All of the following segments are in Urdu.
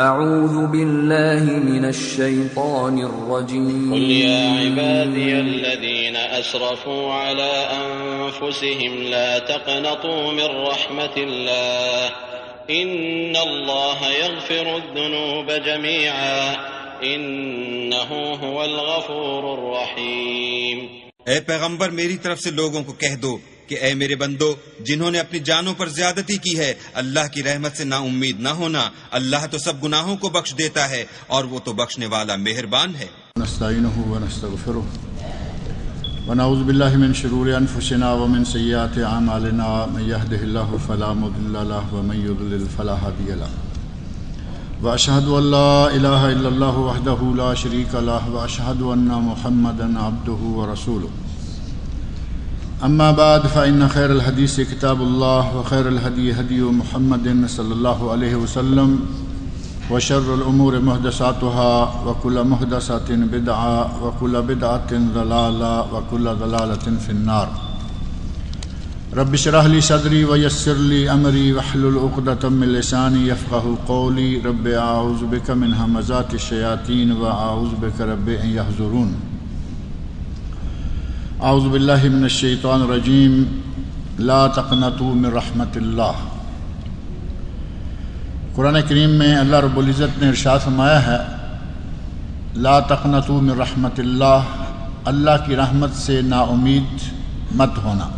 اعوذ باللہ من الشیطان الرجیم قل یا عبادی الذین اسرفوا علی انفسهم لا تقنطوا من رحمت اللہ ان اللہ یغفر الذنوب جمیعا انہ هو الغفور الرحیم۔ اے پیغمبر میری طرف سے لوگوں کو کہہ دو کہ اے میرے بندو، جنہوں نے اپنی جانوں پر زیادتی کی ہے اللہ کی رحمت سے نا امید نہ ہونا، اللہ تو سب گناہوں کو بخش دیتا ہے اور وہ تو بخشنے والا مہربان ہے۔ نستعینہ ونستغفرہ ونعوذ باللہ من شرور انفسنا ومن سیئات اعمالنا من یہدہ اللہ فلا مضل لہ ومن یضلل فلا ہادی لہ واشہد ان لا الہ الا اللہ وحدہ لا شریک لہ واشہد ان محمدا عبدہ ورسولہ۔ اما بعد فإن خیر الحدیث کتاب اللہ وخیر الہدی ہدی محمد صلی اللہ علیہ وسلم وشر الامور محدثاتها وکل محدثۃ بدعۃ وکل بدعۃ ضلالہ وکل ضلالۃ فی النار۔ رب اشرح لی صدری ویسر لی امری واحلل عقدۃ من لسانی یفقہوا قولی۔ رب اعوذ بک من ہمزات الشیاطین واعوذ بک رب ان یحضرون۔ اعوذ باللہ من الشیطان الرجیم لا تقنطوا من رحمت اللہ۔ قرآن کریم میں اللہ رب العزت نے ارشاد فرمایا ہے لا تقنطوا من رحمت اللہ، اللہ کی رحمت سے نا امید مت ہونا۔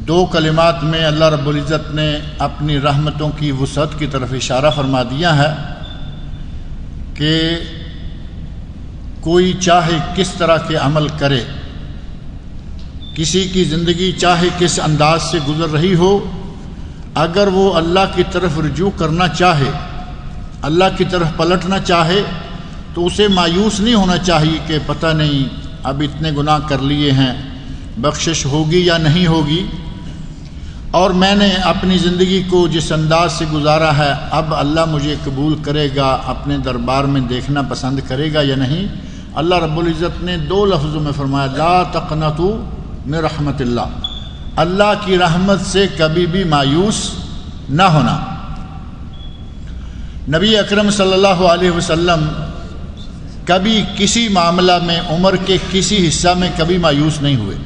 دو کلمات میں اللہ رب العزت نے اپنی رحمتوں کی وسعت کی طرف اشارہ فرما دیا ہے کہ کوئی چاہے کس طرح کے عمل کرے، کسی کی زندگی چاہے کس انداز سے گزر رہی ہو، اگر وہ اللہ کی طرف رجوع کرنا چاہے، اللہ کی طرف پلٹنا چاہے، تو اسے مایوس نہیں ہونا چاہیے کہ پتہ نہیں اب اتنے گناہ کر لیے ہیں، بخشش ہوگی یا نہیں ہوگی، اور میں نے اپنی زندگی کو جس انداز سے گزارا ہے اب اللہ مجھے قبول کرے گا، اپنے دربار میں دیکھنا پسند کرے گا یا نہیں۔ اللہ رب العزت نے دو لفظوں میں فرمایا لا تقنطوا من رحمت اللہ، اللہ کی رحمت سے کبھی بھی مایوس نہ ہونا۔ نبی اکرم صلی اللہ علیہ وسلم کبھی کسی معاملہ میں عمر کے کسی حصہ میں کبھی مایوس نہیں ہوئے۔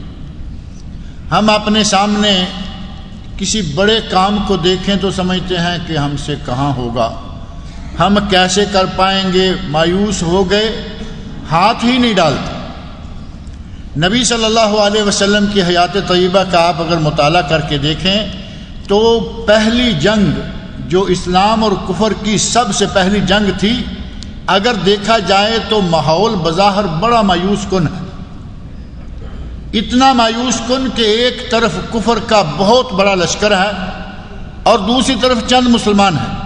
ہم اپنے سامنے کسی بڑے کام کو دیکھیں تو سمجھتے ہیں کہ ہم سے کہاں ہوگا، ہم کیسے کر پائیں گے، مایوس ہو گئے، ہاتھ ہی نہیں ڈالتے۔ نبی صلی اللہ علیہ وسلم کی حیات طیبہ کا آپ اگر مطالعہ کر کے دیکھیں تو پہلی جنگ جو اسلام اور کفر کی سب سے پہلی جنگ تھی، اگر دیکھا جائے تو ماحول بظاہر بڑا مایوس کن ہے، اتنا مایوس کن کہ ایک طرف کفر کا بہت بڑا لشکر ہے اور دوسری طرف چند مسلمان ہیں،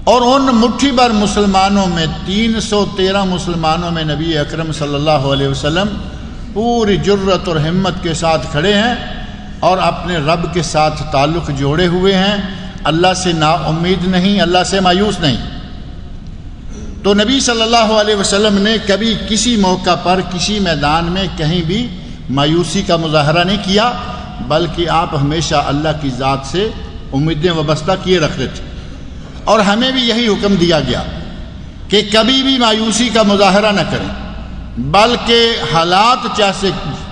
اور ان مٹھی بھر مسلمانوں میں 313 مسلمانوں میں نبی اکرم صلی اللہ علیہ وسلم پوری جرت اور ہمت کے ساتھ کھڑے ہیں اور اپنے رب کے ساتھ تعلق جوڑے ہوئے ہیں، اللہ سے نا امید نہیں، اللہ سے مایوس نہیں۔ تو نبی صلی اللہ علیہ وسلم نے کبھی کسی موقع پر کسی میدان میں کہیں بھی مایوسی کا مظاہرہ نہیں کیا، بلکہ آپ ہمیشہ اللہ کی ذات سے امیدیں وابستہ کیے رکھتے تھے، اور ہمیں بھی یہی حکم دیا گیا کہ کبھی بھی مایوسی کا مظاہرہ نہ کریں، بلکہ حالات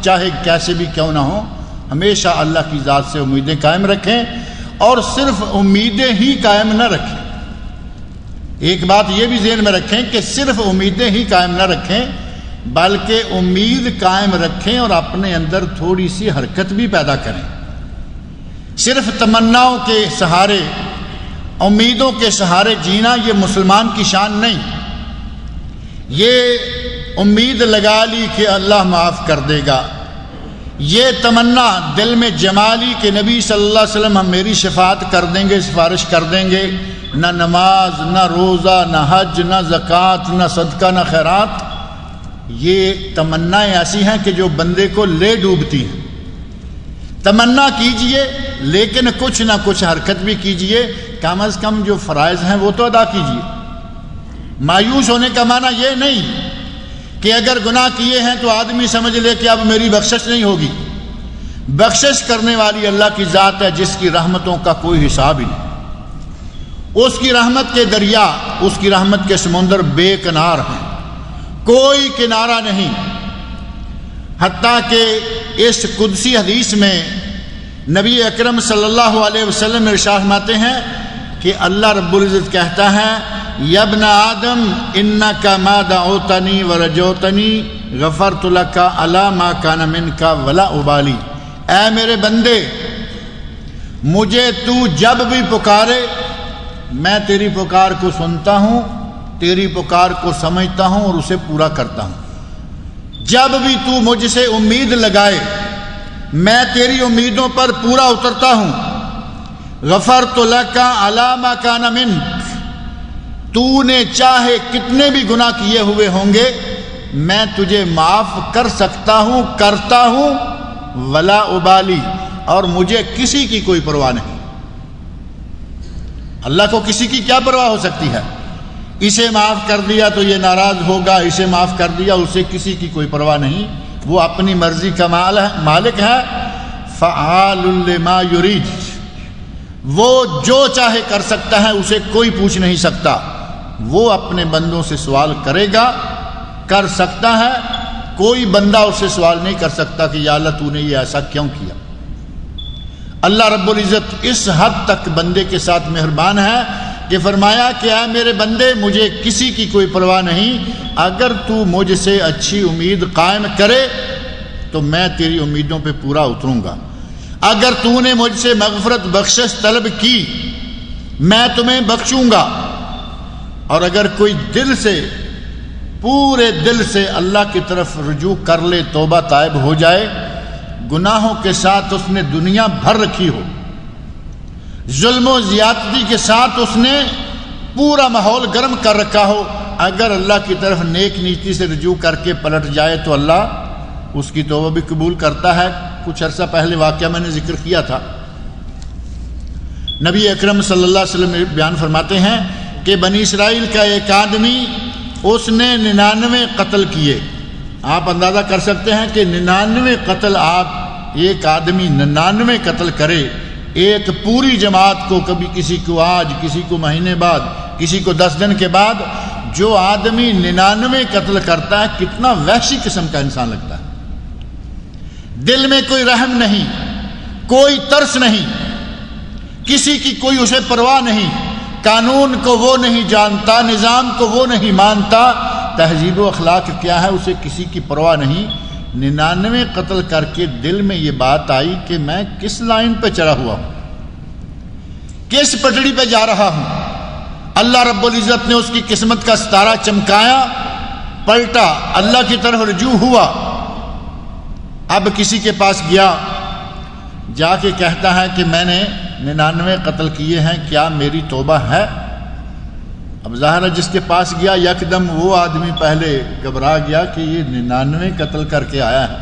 چاہے کیسے بھی کیوں نہ ہوں، ہمیشہ اللہ کی ذات سے امیدیں قائم رکھیں، اور صرف امیدیں ہی قائم نہ رکھیں۔ ایک بات یہ بھی ذہن میں رکھیں کہ صرف امیدیں ہی قائم نہ رکھیں، بلکہ امید قائم رکھیں اور اپنے اندر تھوڑی سی حرکت بھی پیدا کریں۔ صرف تمناؤں کے سہارے، امیدوں کے سہارے جینا یہ مسلمان کی شان نہیں۔ یہ امید لگا لی کہ اللہ معاف کر دے گا، یہ تمنا دل میں جما لی کہ نبی صلی اللہ علیہ وسلم ہم میری شفاعت کر دیں گے، سفارش کر دیں گے، نہ نماز، نہ روزہ، نہ حج، نہ زکوٰۃ، نہ صدقہ، نہ خیرات، یہ تمنائیں ایسی ہیں کہ جو بندے کو لے ڈوبتی ہیں۔ تمنا کیجئے لیکن کچھ نہ کچھ حرکت بھی کیجئے، کم از کم جو فرائض ہیں وہ تو ادا کیجئے۔ مایوس ہونے کا معنی یہ نہیں کہ اگر گناہ کیے ہیں تو آدمی سمجھ لے کہ اب میری بخشش نہیں ہوگی۔ بخشش کرنے والی اللہ کی ذات ہے جس کی رحمتوں کا کوئی حساب ہی نہیں۔ اس کی رحمت کے دریا، اس کی رحمت کے سمندر بے کنار ہیں، کوئی کنارہ نہیں۔ حتیٰ کہ اس قدسی حدیث میں نبی اکرم صلی اللہ علیہ وسلم ارشاد فرماتے ہیں کہ اللہ رب العزت کہتا ہے یا ابن آدم انک ما دعوتنی ورجوتنی غفرت لک علی ما کان منک ولا ابالی، اے میرے بندے مجھے تو جب بھی پکارے میں تیری پکار کو سنتا ہوں، تیری پکار کو سمجھتا ہوں اور اسے پورا کرتا ہوں۔ جب بھی تو مجھ سے امید لگائے میں تیری امیدوں پر پورا اترتا ہوں۔ غفرت لک علی ما کان منک، تو نے چاہے کتنے بھی گناہ کیے ہوئے ہوں گے میں تجھے معاف کر سکتا ہوں، کرتا ہوں، ولا ابالی، اور مجھے کسی کی کوئی پرواہ نہیں۔ اللہ کو کسی کی کیا پرواہ ہو سکتی ہے؟ اسے معاف کر دیا تو یہ ناراض ہوگا، اسے معاف کر دیا اسے کسی کی کوئی پرواہ نہیں۔ وہ اپنی مرضی کا مالک ہے، فعال لما یرید، وہ جو چاہے کر سکتا ہے، اسے کوئی پوچھ نہیں سکتا۔ وہ اپنے بندوں سے سوال کرے گا، کر سکتا ہے، کوئی بندہ اس سے سوال نہیں کر سکتا کہ یا اللہ تو نے یہ ایسا کیوں کیا۔ اللہ رب العزت اس حد تک بندے کے ساتھ مہربان ہے کہ فرمایا کہ اے میرے بندے مجھے کسی کی کوئی پرواہ نہیں، اگر تو مجھ سے اچھی امید قائم کرے تو میں تیری امیدوں پہ پورا اتروں گا۔ اگر تو نے مجھ سے مغفرت بخشش طلب کی میں تمہیں بخشوں گا، اور اگر کوئی دل سے، پورے دل سے اللہ کی طرف رجوع کر لے، توبہ تائب ہو جائے، گناہوں کے ساتھ اس نے دنیا بھر رکھی ہو، ظلم و زیادتی کے ساتھ اس نے پورا ماحول گرم کر رکھا ہو، اگر اللہ کی طرف نیک نیتی سے رجوع کر کے پلٹ جائے تو اللہ اس کی توبہ بھی قبول کرتا ہے۔ کچھ عرصہ پہلے واقعہ میں نے ذکر کیا تھا، نبی اکرم صلی اللہ علیہ وسلم بیان فرماتے ہیں کہ بنی اسرائیل کا ایک آدمی، اس نے 99 قتل کیے۔ آپ اندازہ کر سکتے ہیں کہ 99 قتل، آپ ایک آدمی 99 قتل کرے ایک پوری جماعت کو، کبھی کسی کو آج، کسی کو مہینے بعد، کسی کو 10 دن کے بعد، جو آدمی 99 قتل کرتا ہے کتنا وحشی قسم کا انسان لگتا ہے۔ دل میں کوئی رحم نہیں، کوئی ترس نہیں، کسی کی کوئی اسے پرواہ نہیں، قانون کو وہ نہیں جانتا، نظام کو وہ نہیں مانتا، تہذیب و اخلاق کیا ہے اسے کسی کی پرواہ نہیں۔ 99 قتل کر کے دل میں یہ بات آئی کہ میں کس لائن پہ چڑھا ہوا ہوں، کس پٹڑی پہ جا رہا ہوں۔ اللہ رب العزت نے اس کی قسمت کا ستارہ چمکایا، پلٹا، اللہ کی طرف رجوع ہوا۔ اب کسی کے پاس گیا، جا کے کہتا ہے کہ میں نے 99 قتل کیے ہیں، کیا میری توبہ ہے؟ اب ظاہر ہے جس کے پاس گیا یکدم وہ آدمی پہلے گھبرا گیا کہ یہ 99 قتل کر کے آیا ہے،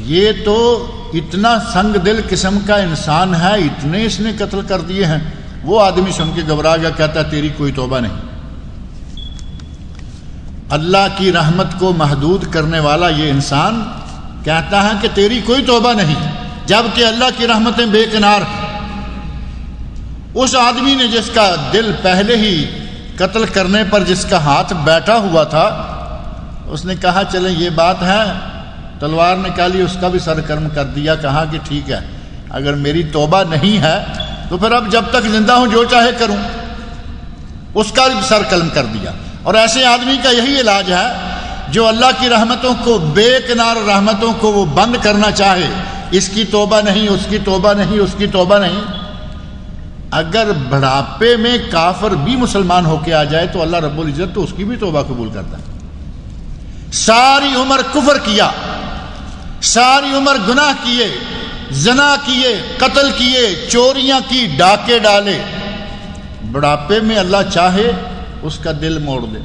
یہ تو اتنا سنگ دل قسم کا انسان ہے، اتنے اس نے قتل کر دیے ہیں۔ وہ آدمی سن کے گھبرا گیا، کہتا ہے تیری کوئی توبہ نہیں۔ اللہ کی رحمت کو محدود کرنے والا یہ انسان کہتا ہے کہ تیری کوئی توبہ نہیں، جبکہ اللہ کی رحمتیں بے کنار ہیں۔ اس آدمی نے جس کا دل پہلے ہی قتل کرنے پر جس کا ہاتھ بیٹھا ہوا تھا، اس نے کہا چلیں یہ بات ہے، تلوار نکالی، اس کا بھی سر قلم کر دیا، کہا کہ ٹھیک ہے اگر میری توبہ نہیں ہے تو پھر اب جب تک زندہ ہوں جو چاہے کروں، اس کا بھی سر قلم کر دیا۔ اور ایسے آدمی کا یہی علاج ہے جو اللہ کی رحمتوں کو، بے کنار رحمتوں کو وہ بند کرنا چاہے، اس کی توبہ نہیں، اس کی توبہ نہیں، اس کی توبہ نہیں۔ اگر بڑھاپے میں کافر بھی مسلمان ہو کے آ جائے تو اللہ رب العزت تو اس کی بھی توبہ قبول کرتا ہے۔ ساری عمر کفر کیا، ساری عمر گناہ کیے، زنا کیے، قتل کیے، چوریاں کی، ڈاکے ڈالے، بڑھاپے میں اللہ چاہے اس کا دل موڑ دے۔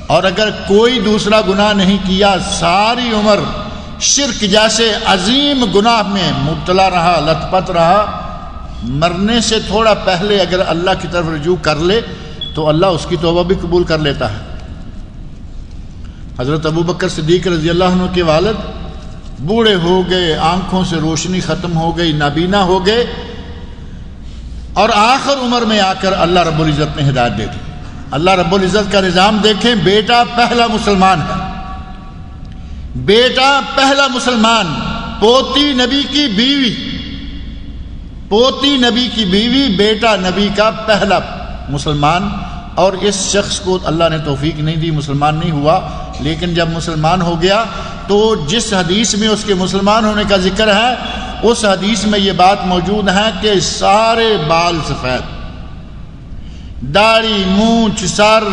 اور اگر کوئی دوسرا گناہ نہیں کیا، ساری عمر شرک جیسے عظیم گناہ میں مبتلا رہا، لت پت رہا، مرنے سے تھوڑا پہلے اگر اللہ کی طرف رجوع کر لے تو اللہ اس کی توبہ بھی قبول کر لیتا ہے۔ حضرت ابوبکر صدیق رضی اللہ عنہ کے والد بوڑھے ہو گئے، آنکھوں سے روشنی ختم ہو گئی، نابینا ہو گئے، اور آخر عمر میں آ کر اللہ رب العزت نے ہدایت دے دی۔ اللہ رب العزت کا نظام دیکھیں، بیٹا پہلا مسلمان ہے، بیٹا پہلا مسلمان، پوتی نبی کی بیوی، پوتی نبی کی بیوی، بیٹا نبی کا پہلا مسلمان۔ اور اس شخص کو اللہ نے توفیق نہیں دی، مسلمان نہیں ہوا، لیکن جب مسلمان ہو گیا تو جس حدیث میں اس کے مسلمان ہونے کا ذکر ہے اس حدیث میں یہ بات موجود ہے کہ سارے بال سفید، داڑھی، مونچھ، سر،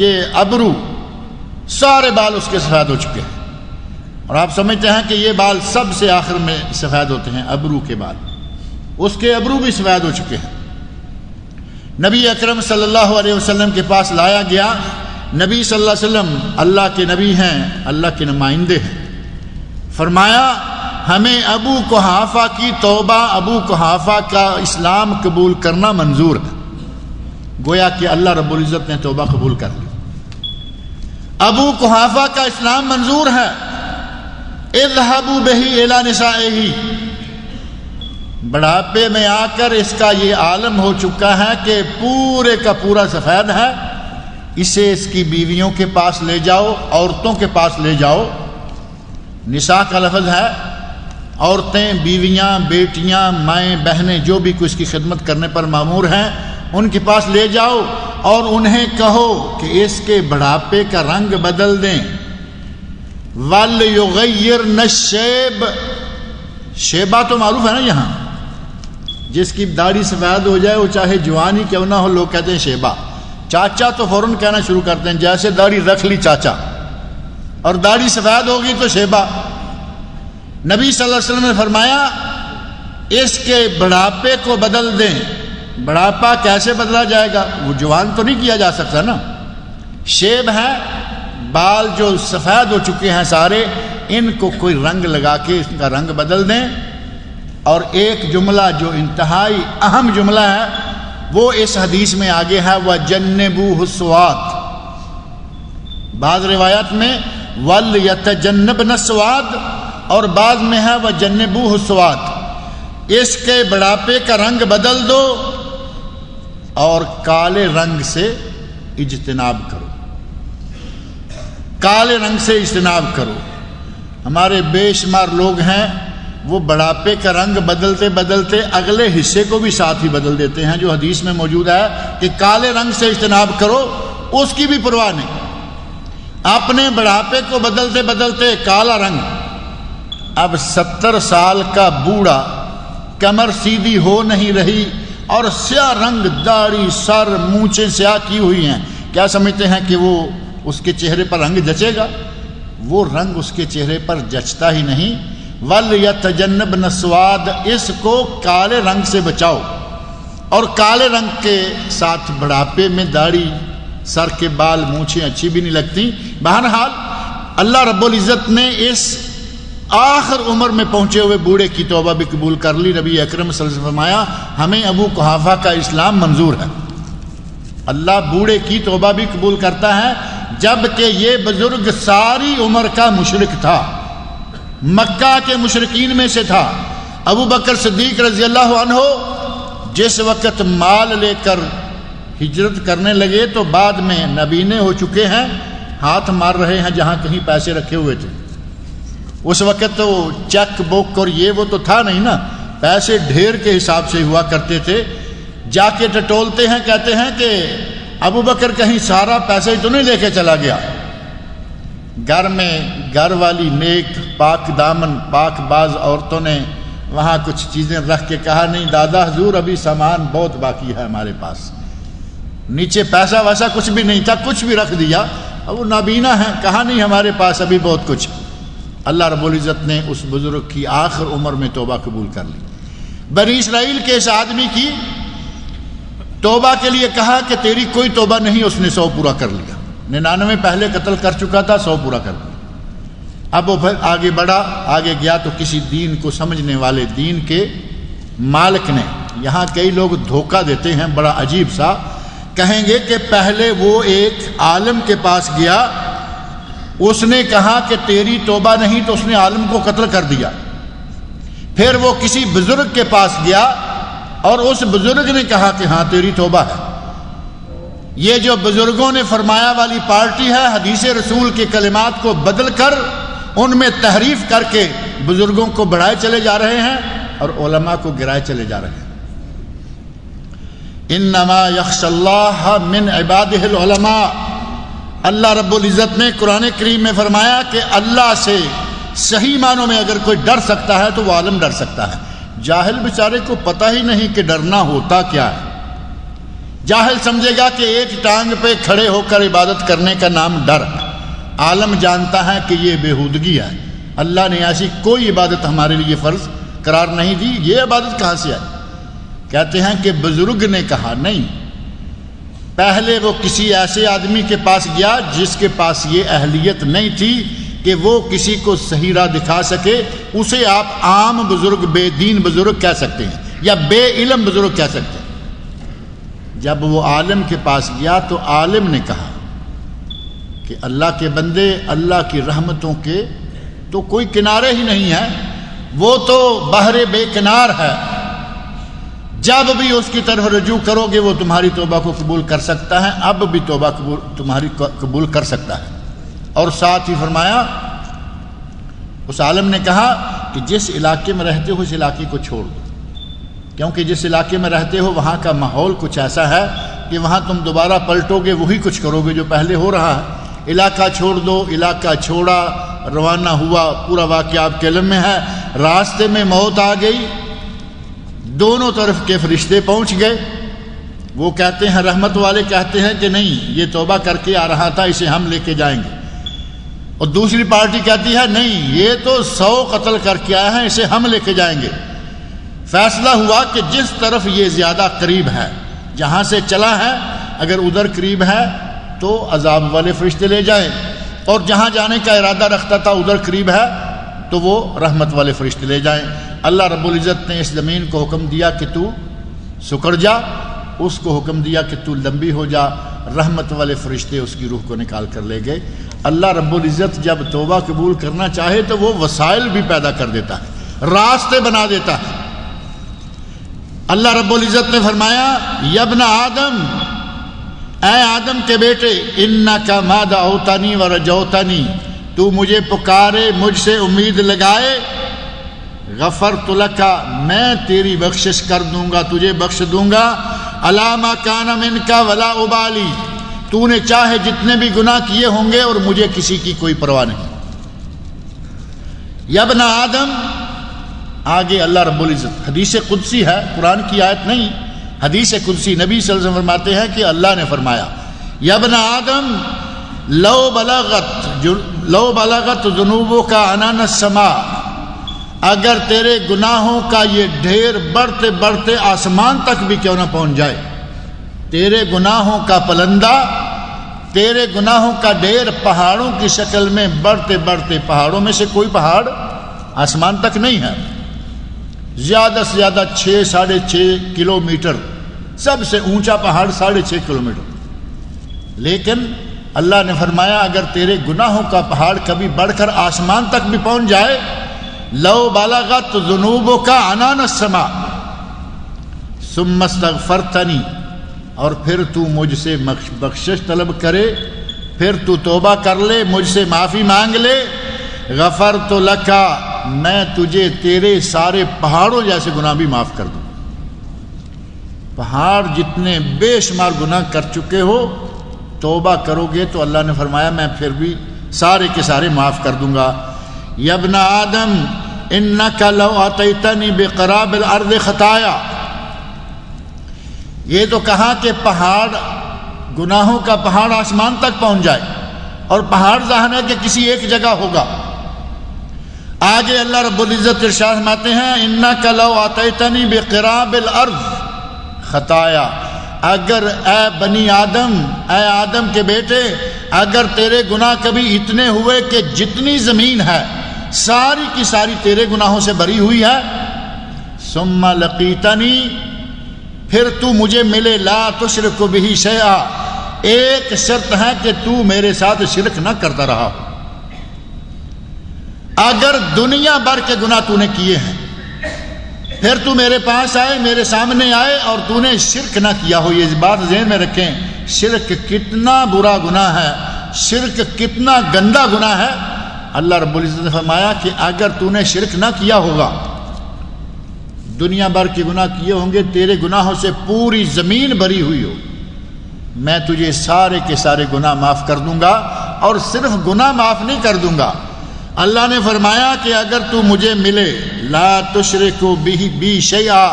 یہ ابرو، سارے بال اس کے سفید ہو چکے ہیں۔ اور آپ سمجھتے ہیں کہ یہ بال سب سے آخر میں سفید ہوتے ہیں، ابرو کے بال، اس کے ابرو بھی سفید ہو چکے ہیں۔ نبی اکرم صلی اللہ علیہ وسلم کے پاس لایا گیا۔ نبی صلی اللہ علیہ وسلم اللہ کے نبی ہیں، اللہ کے نمائندے ہیں۔ فرمایا ہمیں ابو قحافہ کی توبہ، ابو قحافہ کا اسلام قبول کرنا منظور ہے۔ گویا کہ اللہ رب العزت نے توبہ قبول کر لی، ابو قحافہ کا اسلام منظور ہے۔ اذهبوا به الى نسائه، بڑھاپے میں آ کر اس کا یہ عالم ہو چکا ہے کہ پورے کا پورا سفید ہے، اسے اس کی بیویوں کے پاس لے جاؤ، عورتوں کے پاس لے جاؤ۔ نساء کا لفظ ہے، عورتیں، بیویاں، بیٹیاں، مائیں، بہنیں، جو بھی کوئی اس کی خدمت کرنے پر مامور ہیں ان کے پاس لے جاؤ اور انہیں کہو کہ اس کے بڑھاپے کا رنگ بدل دیں۔ وَلْيُغَيِّرْنَ الشَّيْبَ، شیبہ تو معروف ہے نا، یہاں جس کی داڑھی سفید ہو جائے وہ چاہے جوانی کیوں نہ ہو، لوگ کہتے ہیں شیبہ۔ چاچا تو فوراً کہنا شروع کرتے ہیں، جیسے داڑھی رکھ لی چاچا، اور داڑھی سفید ہوگی تو شیبہ۔ نبی صلی اللہ علیہ وسلم نے فرمایا اس کے بڑھاپے کو بدل دیں۔ بڑھاپا کیسے بدلا جائے گا؟ وہ جوان تو نہیں کیا جا سکتا نا، شیب ہے، بال جو سفید ہو چکے ہیں سارے، ان کو کوئی رنگ لگا کے اس کا رنگ بدل دیں۔ اور ایک جملہ جو انتہائی اہم جملہ ہے وہ اس حدیث میں آگے ہے، وَجَنِّبُوهُ السُّوَادَ، بعض روایات میں وَلْيَتَجَنَّبْنَ السُّوَادَ اور بعض میں ہے وَجَنِّبُوهُ السُّوَادَ، اس کے بڑھاپے کا رنگ بدل دو اور کالے رنگ سے اجتناب کرو، کالے رنگ سے اجتناب کرو۔ ہمارے بے شمار لوگ ہیں وہ بڑھاپے کا رنگ بدلتے بدلتے اگلے حصے کو بھی ساتھ ہی بدل دیتے ہیں، جو حدیث میں موجود ہے کہ کالے رنگ سے اجتناب کرو، اس کی بھی پرواہ نہیں۔ اپنے بڑھاپے کو بدلتے بدلتے کالا رنگ، اب 70 سال کا بوڑھا، کمر سیدھی ہو نہیں رہی اور سیاہ رنگ، داڑھی، سر، مونچھیں سیاہ کی ہوئی ہیں، کیا سمجھتے ہیں کہ وہ اس کے چہرے پر رنگ جچے گا؟ وہ رنگ اس کے چہرے پر جچتا ہی نہیں۔ وَلْيَتَجَنَّبْنَ السُّوَادَ، اس کو کالے رنگ سے بچاؤ، اور کالے رنگ کے ساتھ بڑھاپے میں داڑھی، سر کے بال، مونچھیں اچھی بھی نہیں لگتی۔ بہرحال اللہ رب العزت نے اس آخر عمر میں پہنچے ہوئے بوڑھے کی توبہ بھی قبول کر لی۔ نبی اکرم صلی اللہ علیہ وسلم فرمایا ہمیں ابو قحافہ کا اسلام منظور ہے۔ اللہ بوڑھے کی توبہ بھی قبول کرتا ہے، جبکہ یہ بزرگ ساری عمر کا مشرک تھا، مکہ کے مشرکین میں سے تھا۔ ابو بکر صدیق رضی اللہ عنہ جس وقت مال لے کر ہجرت کرنے لگے تو بعد میں نبینے ہو چکے ہیں، ہاتھ مار رہے ہیں جہاں کہیں پیسے رکھے ہوئے تھے۔ اس وقت تو چیک بک اور یہ وہ تو تھا نہیں نا، پیسے ڈھیر کے حساب سے ہوا کرتے تھے۔ جا کے ٹٹولتے ہیں، کہتے ہیں کہ ابو بکر کہیں سارا پیسے تو نہیں لے کے چلا گیا؟ گھر میں گھر والی نیک پاک دامن پاک باز عورتوں نے وہاں کچھ چیزیں رکھ کے کہا نہیں دادا حضور ابھی سامان بہت باقی ہے ہمارے پاس، نیچے پیسہ ویسا کچھ بھی نہیں تھا، کچھ بھی رکھ دیا، اب وہ نابینا ہے، کہا نہیں ہمارے پاس ابھی بہت کچھ۔ اللہ رب العزت نے اس بزرگ کی آخر عمر میں توبہ قبول کر لی۔ بنی اسرائیل کے اس آدمی کی توبہ کے لیے کہا کہ تیری کوئی توبہ نہیں، اس نے 100 پورا کر لیا، 99 پہلے قتل کر چکا تھا، 100 پورا کر لیا۔ اب وہ پھر آگے بڑھا، آگے گیا تو کسی دین کو سمجھنے والے دین کے مالک نے، یہاں کئی لوگ دھوکہ دیتے ہیں بڑا عجیب سا، کہیں گے کہ پہلے وہ ایک عالم کے پاس گیا، اس نے کہا کہ تیری توبہ نہیں تو اس نے عالم کو قتل کر دیا۔ پھر وہ کسی بزرگ کے پاس گیا، اور اس بزرگ نے کہا کہ ہاں تیری توبہ ہے۔ یہ جو بزرگوں نے فرمایا والی پارٹی ہے، حدیث رسول کے کلمات کو بدل کر ان میں تحریف کر کے بزرگوں کو بڑھائے چلے جا رہے ہیں اور علماء کو گرائے چلے جا رہے ہیں۔ انما یخشی اللہ من عبادہ العلماء، اللہ رب العزت نے قرآن کریم میں فرمایا کہ اللہ سے صحیح معنوں میں اگر کوئی ڈر سکتا ہے تو وہ عالم ڈر سکتا ہے۔ جاہل بیچارے کو پتہ ہی نہیں کہ ڈرنا ہوتا کیا ہے۔ جاہل سمجھے گا کہ ایک ٹانگ پہ کھڑے ہو کر عبادت کرنے کا نام ڈر ہے۔ عالم جانتا ہے کہ یہ بےہودگی ہے، اللہ نے ایسی کوئی عبادت ہمارے لیے فرض قرار نہیں دی، یہ عبادت کہاں سے آئی؟ کہتے ہیں کہ بزرگ نے کہا نہیں، پہلے وہ کسی ایسے آدمی کے پاس گیا جس کے پاس یہ اہلیت نہیں تھی کہ وہ کسی کو صحیح راہ دکھا سکے، اسے آپ عام بزرگ، بے دین بزرگ کہہ سکتے ہیں یا بے علم بزرگ کہہ سکتے ہیں۔ جب وہ عالم کے پاس گیا تو عالم نے کہا کہ اللہ کے بندے، اللہ کی رحمتوں کے تو کوئی کنارے ہی نہیں ہے، وہ تو بحر بے کنار ہے، جب بھی اس کی طرف رجوع کرو گے وہ تمہاری توبہ کو قبول کر سکتا ہے، اب بھی توبہ تمہاری قبول کر سکتا ہے۔ اور ساتھ ہی فرمایا، اس عالم نے کہا کہ جس علاقے میں رہتے ہو اس علاقے کو چھوڑ دو، کیونکہ جس علاقے میں رہتے ہو وہاں کا ماحول کچھ ایسا ہے کہ وہاں تم دوبارہ پلٹو گے وہی کچھ کرو گے جو پہلے ہو رہا ہے۔ علاقہ چھوڑ دو۔ علاقہ چھوڑا، روانہ ہوا، پورا واقعہ آپ کے علم میں ہے۔ راستے میں موت آ گئی، دونوں طرف کے فرشتے پہنچ گئے۔ وہ کہتے ہیں، رحمت والے کہتے ہیں کہ نہیں، یہ توبہ کر کے آ رہا تھا، اسے ہم لے کے جائیں گے، اور دوسری پارٹی کہتی ہے نہیں، یہ تو 100 قتل کر کے آیا ہے، اسے ہم لے کے جائیں گے۔ فیصلہ ہوا کہ جس طرف یہ زیادہ قریب ہے، جہاں سے چلا ہے، اگر ادھر قریب ہے تو عذاب والے فرشتے لے جائیں، اور جہاں جانے کا ارادہ رکھتا تھا ادھر قریب ہے تو وہ رحمت والے فرشتے لے جائیں۔ اللہ رب العزت نے اس زمین کو حکم دیا کہ تو سکڑ جا، اس کو حکم دیا کہ تو لمبی ہو جا، رحمت والے فرشتے اس کی روح کو نکال کر لے گئے۔ اللہ رب العزت جب توبہ قبول کرنا چاہے تو وہ وسائل بھی پیدا کر دیتا ہے، راستے بنا دیتا ہے۔ اللہ رب العزت نے فرمایا، یا ابن آدم، اے آدم کے بیٹے، انکا ما دعوتنی ورجوتنی، تو مجھے پکارے، مجھ سے امید لگائے، غفرت لکا، میں تیری بخشش کر دوں گا، تجھے بخش دوں گا، الا ما کان منکا ولا ابالی، تو نے چاہے جتنے بھی گناہ کیے ہوں گے اور مجھے کسی کی کوئی پرواہ نہیں۔ یا ابن آدم، آگے اللہ رب العزت، حدیث قدسی ہے، قرآن کی آیت نہیں، حدیث قدسی، نبی صلی اللہ علیہ وسلم فرماتے ہیں کہ اللہ نے فرمایا، یا ابن آدم لو بلغت ذنوبک عنان السماء، اگر تیرے گناہوں کا یہ ڈھیر بڑھتے بڑھتے آسمان تک بھی کیوں نہ پہنچ جائے، تیرے گناہوں کا پلندہ، تیرے گناہوں کا ڈھیر پہاڑوں کی شکل میں بڑھتے بڑھتے، پہاڑوں میں سے کوئی پہاڑ آسمان تک نہیں ہے، زیادہ سے زیادہ 6-6.5 کلومیٹر، سب سے اونچا پہاڑ 6.5 کلومیٹر، لیکن اللہ نے فرمایا اگر تیرے گناہوں کا پہاڑ کبھی بڑھ کر آسمان تک بھی پہنچ جائے، لو بلغت ذنوبک عنان السماء ثم استغفرتنی، اور پھر تو مجھ سے بخشش طلب کرے، پھر تو توبہ کر لے، مجھ سے معافی مانگ لے، غفرت لکا، میں تجھے تیرے سارے پہاڑوں جیسے گناہ بھی معاف کر دوں۔ پہاڑ جتنے بے شمار گناہ کر چکے ہو، توبہ کرو گے تو اللہ نے فرمایا میں پھر بھی سارے کے سارے معاف کر دوں گا۔ یا ابن آدم انک لو اتیتنی بقراب الارض خطایا، یہ تو کہا کہ پہاڑ، گناہوں کا پہاڑ آسمان تک پہنچ جائے، اور پہاڑ ظاہر ہے کہ کسی ایک جگہ ہوگا۔ آگے اللہ رب العزت ارشاد فرماتے ہیں، انک لو اتیتنی بقراب الارض خطایا، اگر اے بنی آدم، اے آدم کے بیٹے، اگر تیرے گناہ کبھی اتنے ہوئے کہ جتنی زمین ہے ساری کی ساری تیرے گناہوں سے بری ہوئی ہے، ثم لقیتنی، پھر تو مجھے ملے، لا تشرک بہ شیئا، ایک شرط ہے کہ تو میرے ساتھ شرک نہ کرتا رہا۔ اگر دنیا بھر کے گناہ تو نے کیے ہیں، پھر تو میرے پاس آئے، میرے سامنے آئے اور تو نے شرک نہ کیا ہو۔ یہ بات ذہن میں رکھیں، شرک کتنا برا گناہ ہے، شرک کتنا گندا گناہ ہے۔ اللہ رب العزت نے فرمایا کہ اگر تو نے شرک نہ کیا ہوگا، دنیا بھر کے گناہ کیے ہوں گے، تیرے گناہوں سے پوری زمین بری ہوئی ہو، میں تجھے سارے کے سارے گناہ معاف کر دوں گا، اور صرف گناہ معاف نہیں کر دوں گا، اللہ نے فرمایا کہ اگر تو مجھے ملے، لا تشرک بی شیئا،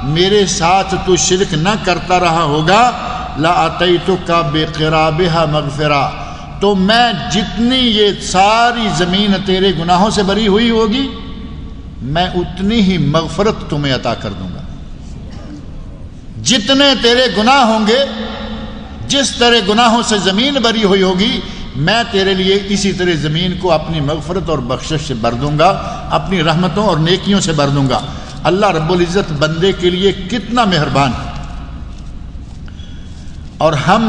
میرے ساتھ تو شرک نہ کرتا رہا ہوگا، لا اتیتک بقرابها مغفرہ، تو میں جتنی یہ ساری زمین تیرے گناہوں سے بری ہوئی ہوگی، میں اتنی ہی مغفرت تمہیں عطا کر دوں گا۔ جتنے تیرے گناہ ہوں گے، جس طرح گناہوں سے زمین بری ہوئی ہوگی، میں تیرے لیے اسی طرح زمین کو اپنی مغفرت اور بخشش سے بھر دوں گا، اپنی رحمتوں اور نیکیوں سے بھر دوں گا۔ اللہ رب العزت بندے کے لیے کتنا مہربان ہے، اور ہم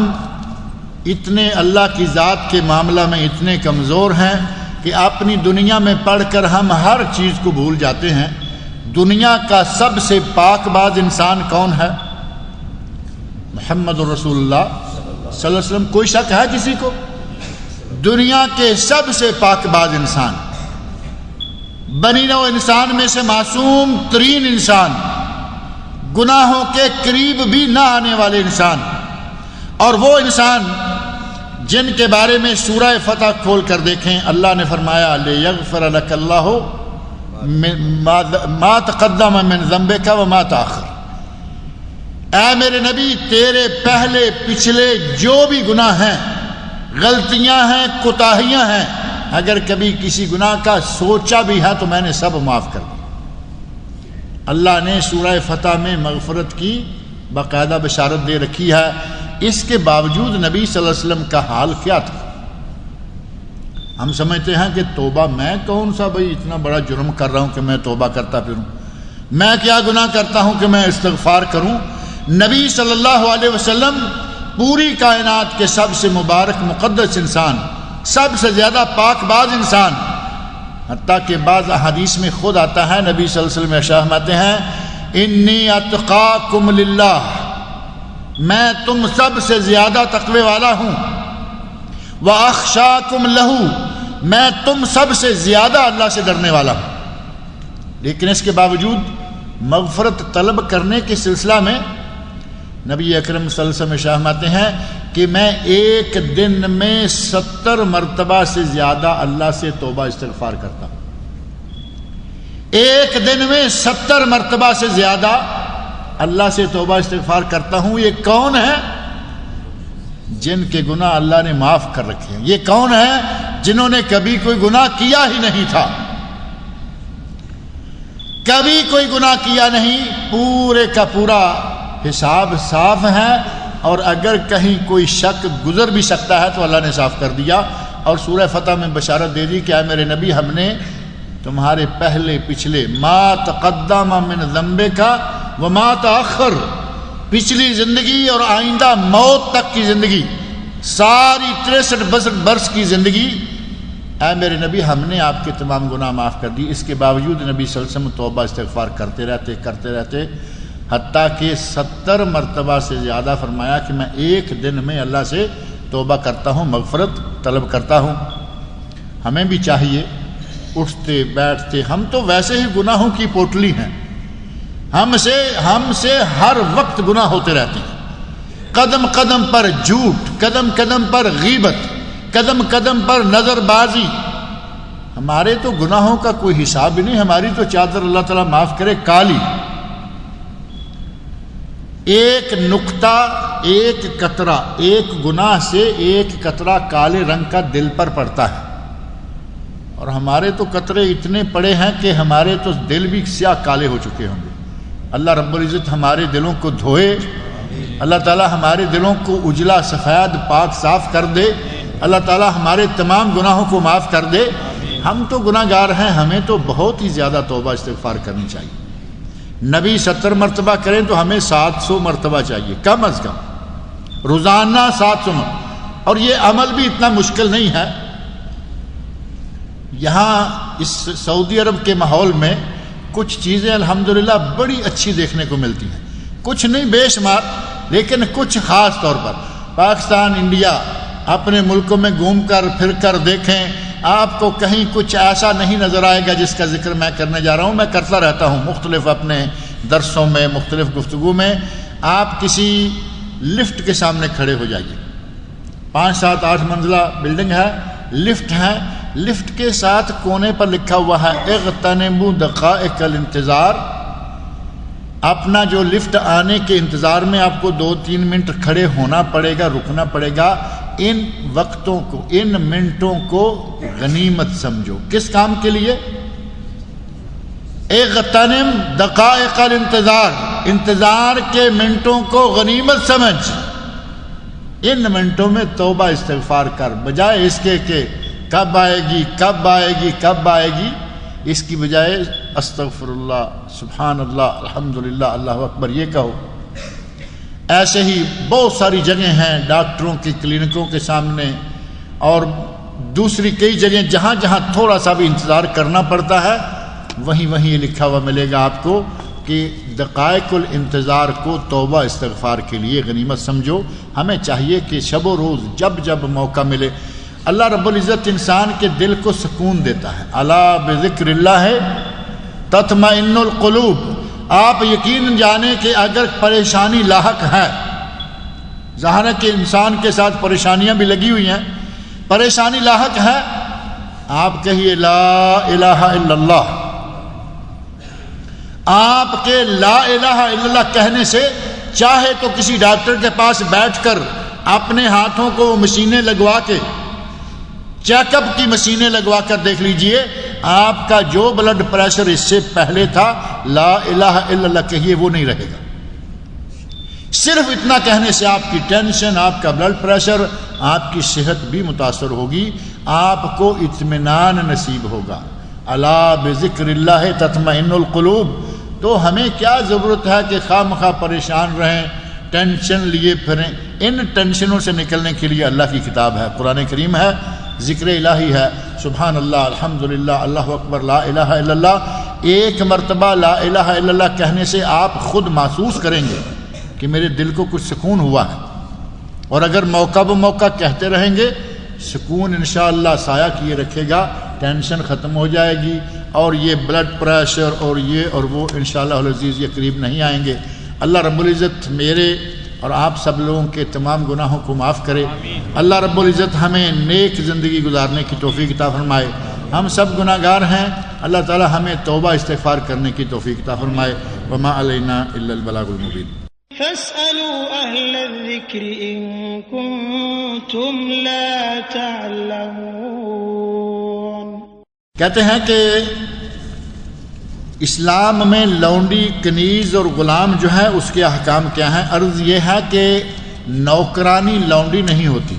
اتنے اللہ کی ذات کے معاملہ میں اتنے کمزور ہیں کہ اپنی دنیا میں پڑھ کر ہم ہر چیز کو بھول جاتے ہیں۔ دنیا کا سب سے پاک باز انسان کون ہے؟ محمد رسول اللہ صلی اللہ علیہ وسلم۔ کوئی شک ہے کسی کو؟ دنیا کے سب سے پاک باز انسان، بنی نوع انسان میں سے معصوم ترین انسان، گناہوں کے قریب بھی نہ آنے والے انسان، اور وہ انسان جن کے بارے میں سورہ فتح کھول کر دیکھیں، اللہ نے فرمایا لِيَغْفِرَ لَكَ اللَّهُ مَا تَقَدَّمَ مِنْ ذَنبِكَ وَمَا تَأَخَّرَ۔ اے میرے نبی، تیرے پہلے پچھلے جو بھی گناہ ہیں، غلطیاں ہیں، کوتاہیاں ہیں، اگر کبھی کسی گناہ کا سوچا بھی ہے تو میں نے سب معاف کر دیا۔ اللہ نے سورہ فتح میں مغفرت کی باقاعدہ بشارت دے رکھی ہے، اس کے باوجود نبی صلی اللہ علیہ وسلم کا حال کیا تھا؟ ہم سمجھتے ہیں کہ توبہ، میں کون سا بھائی اتنا بڑا جرم کر رہا ہوں کہ میں توبہ کرتا پھروں، میں کیا گناہ کرتا ہوں کہ میں استغفار کروں۔ نبی صلی اللہ علیہ وسلم پوری کائنات کے سب سے مبارک مقدس انسان، سب سے زیادہ پاک باز انسان، حتیٰ کہ بعض احادیث میں خود آتا ہے، نبی صلی اللہ علیہ وسلم ارشاد فرماتے ہیں انی اتقاکم للہ، میں تم سب سے زیادہ تقوی والا ہوں، وَأَخْشَاكُمْ لَهُ، میں تم سب سے زیادہ اللہ سے ڈرنے والا ہوں۔ لیکن اس کے باوجود مغفرت طلب کرنے کے سلسلہ میں نبی اکرم صلی اللہ علیہ وسلم ارشاد فرماتے ہیں کہ میں ایک دن میں 70 مرتبہ سے زیادہ اللہ سے توبہ استغفار کرتا ہوں۔ ایک دن میں 70 مرتبہ سے زیادہ اللہ سے توبہ استغفار کرتا ہوں۔ یہ کون ہے؟ جن کے گناہ اللہ نے معاف کر رکھے ہیں۔ یہ کون ہے؟ جنہوں نے کبھی کوئی گناہ کیا ہی نہیں تھا، کبھی کوئی گناہ کیا نہیں، پورے کا پورا حساب صاف ہے، اور اگر کہیں کوئی شک گزر بھی سکتا ہے تو اللہ نے صاف کر دیا۔ اور سورہ فتح میں بشارت دے دی کہ اے میرے نبی، ہم نے تمہارے پہلے پچھلے ما تقدم من ذنبک وما تأخر، پچھلی زندگی اور آئندہ موت تک کی زندگی، ساری 63 برس کی زندگی، اے میرے نبی ہم نے آپ کے تمام گناہ معاف کر دی۔ اس کے باوجود نبی صلی اللہ علیہ وسلم توبہ استغفار کرتے رہتے حتیٰ کہ 70 مرتبہ سے زیادہ فرمایا کہ میں ایک دن میں اللہ سے توبہ کرتا ہوں، مغفرت طلب کرتا ہوں۔ ہمیں بھی چاہیے اٹھتے بیٹھتے، ہم تو ویسے ہی گناہوں کی پوٹلی ہیں، ہم سے ہر وقت گناہ ہوتے رہتے ہیں، قدم قدم پر جھوٹ، قدم قدم پر غیبت، قدم قدم پر نظر بازی۔ ہمارے تو گناہوں کا کوئی حساب ہی نہیں، ہماری تو چادر اللہ تعالیٰ معاف کرے کالی۔ ایک نقطہ، ایک قطرہ، ایک گناہ سے ایک قطرہ کالے رنگ کا دل پر پڑتا ہے، اور ہمارے تو قطرے اتنے پڑے ہیں کہ ہمارے تو دل بھی سیاہ کالے ہو چکے ہوں گے۔ اللہ رب العزت ہمارے دلوں کو دھوئے، اللہ تعالیٰ ہمارے دلوں کو اجلا سفید پاک صاف کر دے، اللہ تعالیٰ ہمارے تمام گناہوں کو معاف کر دے۔ ہم تو گناہ گار ہیں، ہمیں تو بہت ہی زیادہ توبہ استغفار کرنی چاہیے۔ نبی 70 مرتبہ کریں تو ہمیں 700 مرتبہ چاہیے، کم از کم روزانہ 700 مرتبہ۔ اور یہ عمل بھی اتنا مشکل نہیں ہے۔ یہاں اس سعودی عرب کے ماحول میں کچھ چیزیں الحمدللہ بڑی اچھی دیکھنے کو ملتی ہیں، کچھ نہیں بے شمار، لیکن کچھ خاص طور پر پاکستان، انڈیا، اپنے ملکوں میں گھوم کر پھر کر دیکھیں، آپ کو کہیں کچھ ایسا نہیں نظر آئے گا جس کا ذکر میں کرنے جا رہا ہوں۔ میں کرتا رہتا ہوں مختلف اپنے درسوں میں، مختلف گفتگو میں۔ آپ کسی لفٹ کے سامنے کھڑے ہو جائیے، 5 7 8 منزلہ بلڈنگ ہے، لفٹ ہے، لفٹ کے ساتھ کونے پر لکھا ہوا ہے اغتنموا دقائق الانتظار۔ اپنا جو لفٹ آنے کے انتظار میں آپ کو 2-3 منٹ کھڑے ہونا پڑے گا، رکنا پڑے گا، ان وقتوں کو، ان منٹوں کو غنیمت سمجھو۔ کس کام کے لیے؟ اغتنم دقائق الانتظار، انتظار کے منٹوں کو غنیمت سمجھ۔ ان منٹوں میں توبہ استغفار کر، بجائے اس کے کہ کب آئے گی کب آئے گی کب آئے گی، اس کی بجائے استغفر اللہ، سبحان اللہ، الحمدللہ، اللہ اکبر یہ کہو۔ ایسے ہی بہت ساری جگہیں ہیں ڈاکٹروں کی کلینکوں کے سامنے اور دوسری کئی جگہیں جہاں جہاں تھوڑا سا بھی انتظار کرنا پڑتا ہے، وہیں وہیں یہ لکھا ہوا ملے گا آپ کو کہ دقائق الانتظار کو توبہ استغفار کے لیے غنیمت سمجھو۔ ہمیں چاہیے کہ شب و روز جب جب موقع ملے، اللہ رب العزت انسان کے دل کو سکون دیتا ہے۔ الا بذکر اللہ تطمئن القلوب، آپ یقین جانیں کہ اگر پریشانی لاحق ہے، ظاہر ہے کہ انسان کے ساتھ پریشانیاں بھی لگی ہوئی ہیں، پریشانی لاحق ہے، آپ کہیے لا الہ الا اللہ۔ آپ کے لا الہ الا اللہ کہنے سے چاہے تو کسی ڈاکٹر کے پاس بیٹھ کر اپنے ہاتھوں کو مشینیں لگوا کے، چیک اپ کی مشینیں لگوا کر دیکھ لیجئے، آپ کا جو بلڈ پریشر اس سے پہلے تھا، لا الہ الا اللہ کہیے، وہ نہیں رہے گا۔ صرف اتنا کہنے سے آپ کی ٹینشن، آپ کا بلڈ پریشر، آپ کی صحت بھی متاثر ہوگی، آپ کو اطمینان نصیب ہوگا۔ الا بذکر اللہ تطمئن القلوب۔ تو ہمیں کیا ضرورت ہے کہ خواہ مخواہ پریشان رہیں، ٹینشن لیے پھریں؟ ان ٹینشنوں سے نکلنے کے لیے اللہ کی کتاب ہے، قرآن کریم ہے، ذکر الہی ہے، سبحان اللہ، الحمدللہ، اللہ اکبر، لا الہ الا اللہ۔ ایک مرتبہ لا الہ الا اللہ کہنے سے آپ خود محسوس کریں گے کہ میرے دل کو کچھ سکون ہوا ہے، اور اگر موقع بموقع کہتے رہیں گے، سکون انشاءاللہ سایہ کیے رکھے گا، ٹینشن ختم ہو جائے گی، اور یہ بلڈ پریشر اور یہ اور وہ انشاءاللہ العزیز یہ قریب نہیں آئیں گے۔ اللہ رب العزت میرے اور آپ سب لوگوں کے تمام گناہوں کو معاف کرے۔ اللہ رب العزت ہمیں نیک زندگی گزارنے کی توفیق عطا فرمائے۔ ہم سب گناہ گار ہیں، اللہ تعالی ہمیں توبہ استغفار کرنے کی توفیق عطا فرمائے۔ وما علینا الا البلاغ المبین۔ فاسألوا أهل الذكر إن كنتم لا تعلمون۔ کہتے ہیں کہ اسلام میں لونڈی، کنیز اور غلام جو ہے اس کے احکام کیا ہیں؟ عرض یہ ہے کہ نوکرانی لونڈی نہیں ہوتی،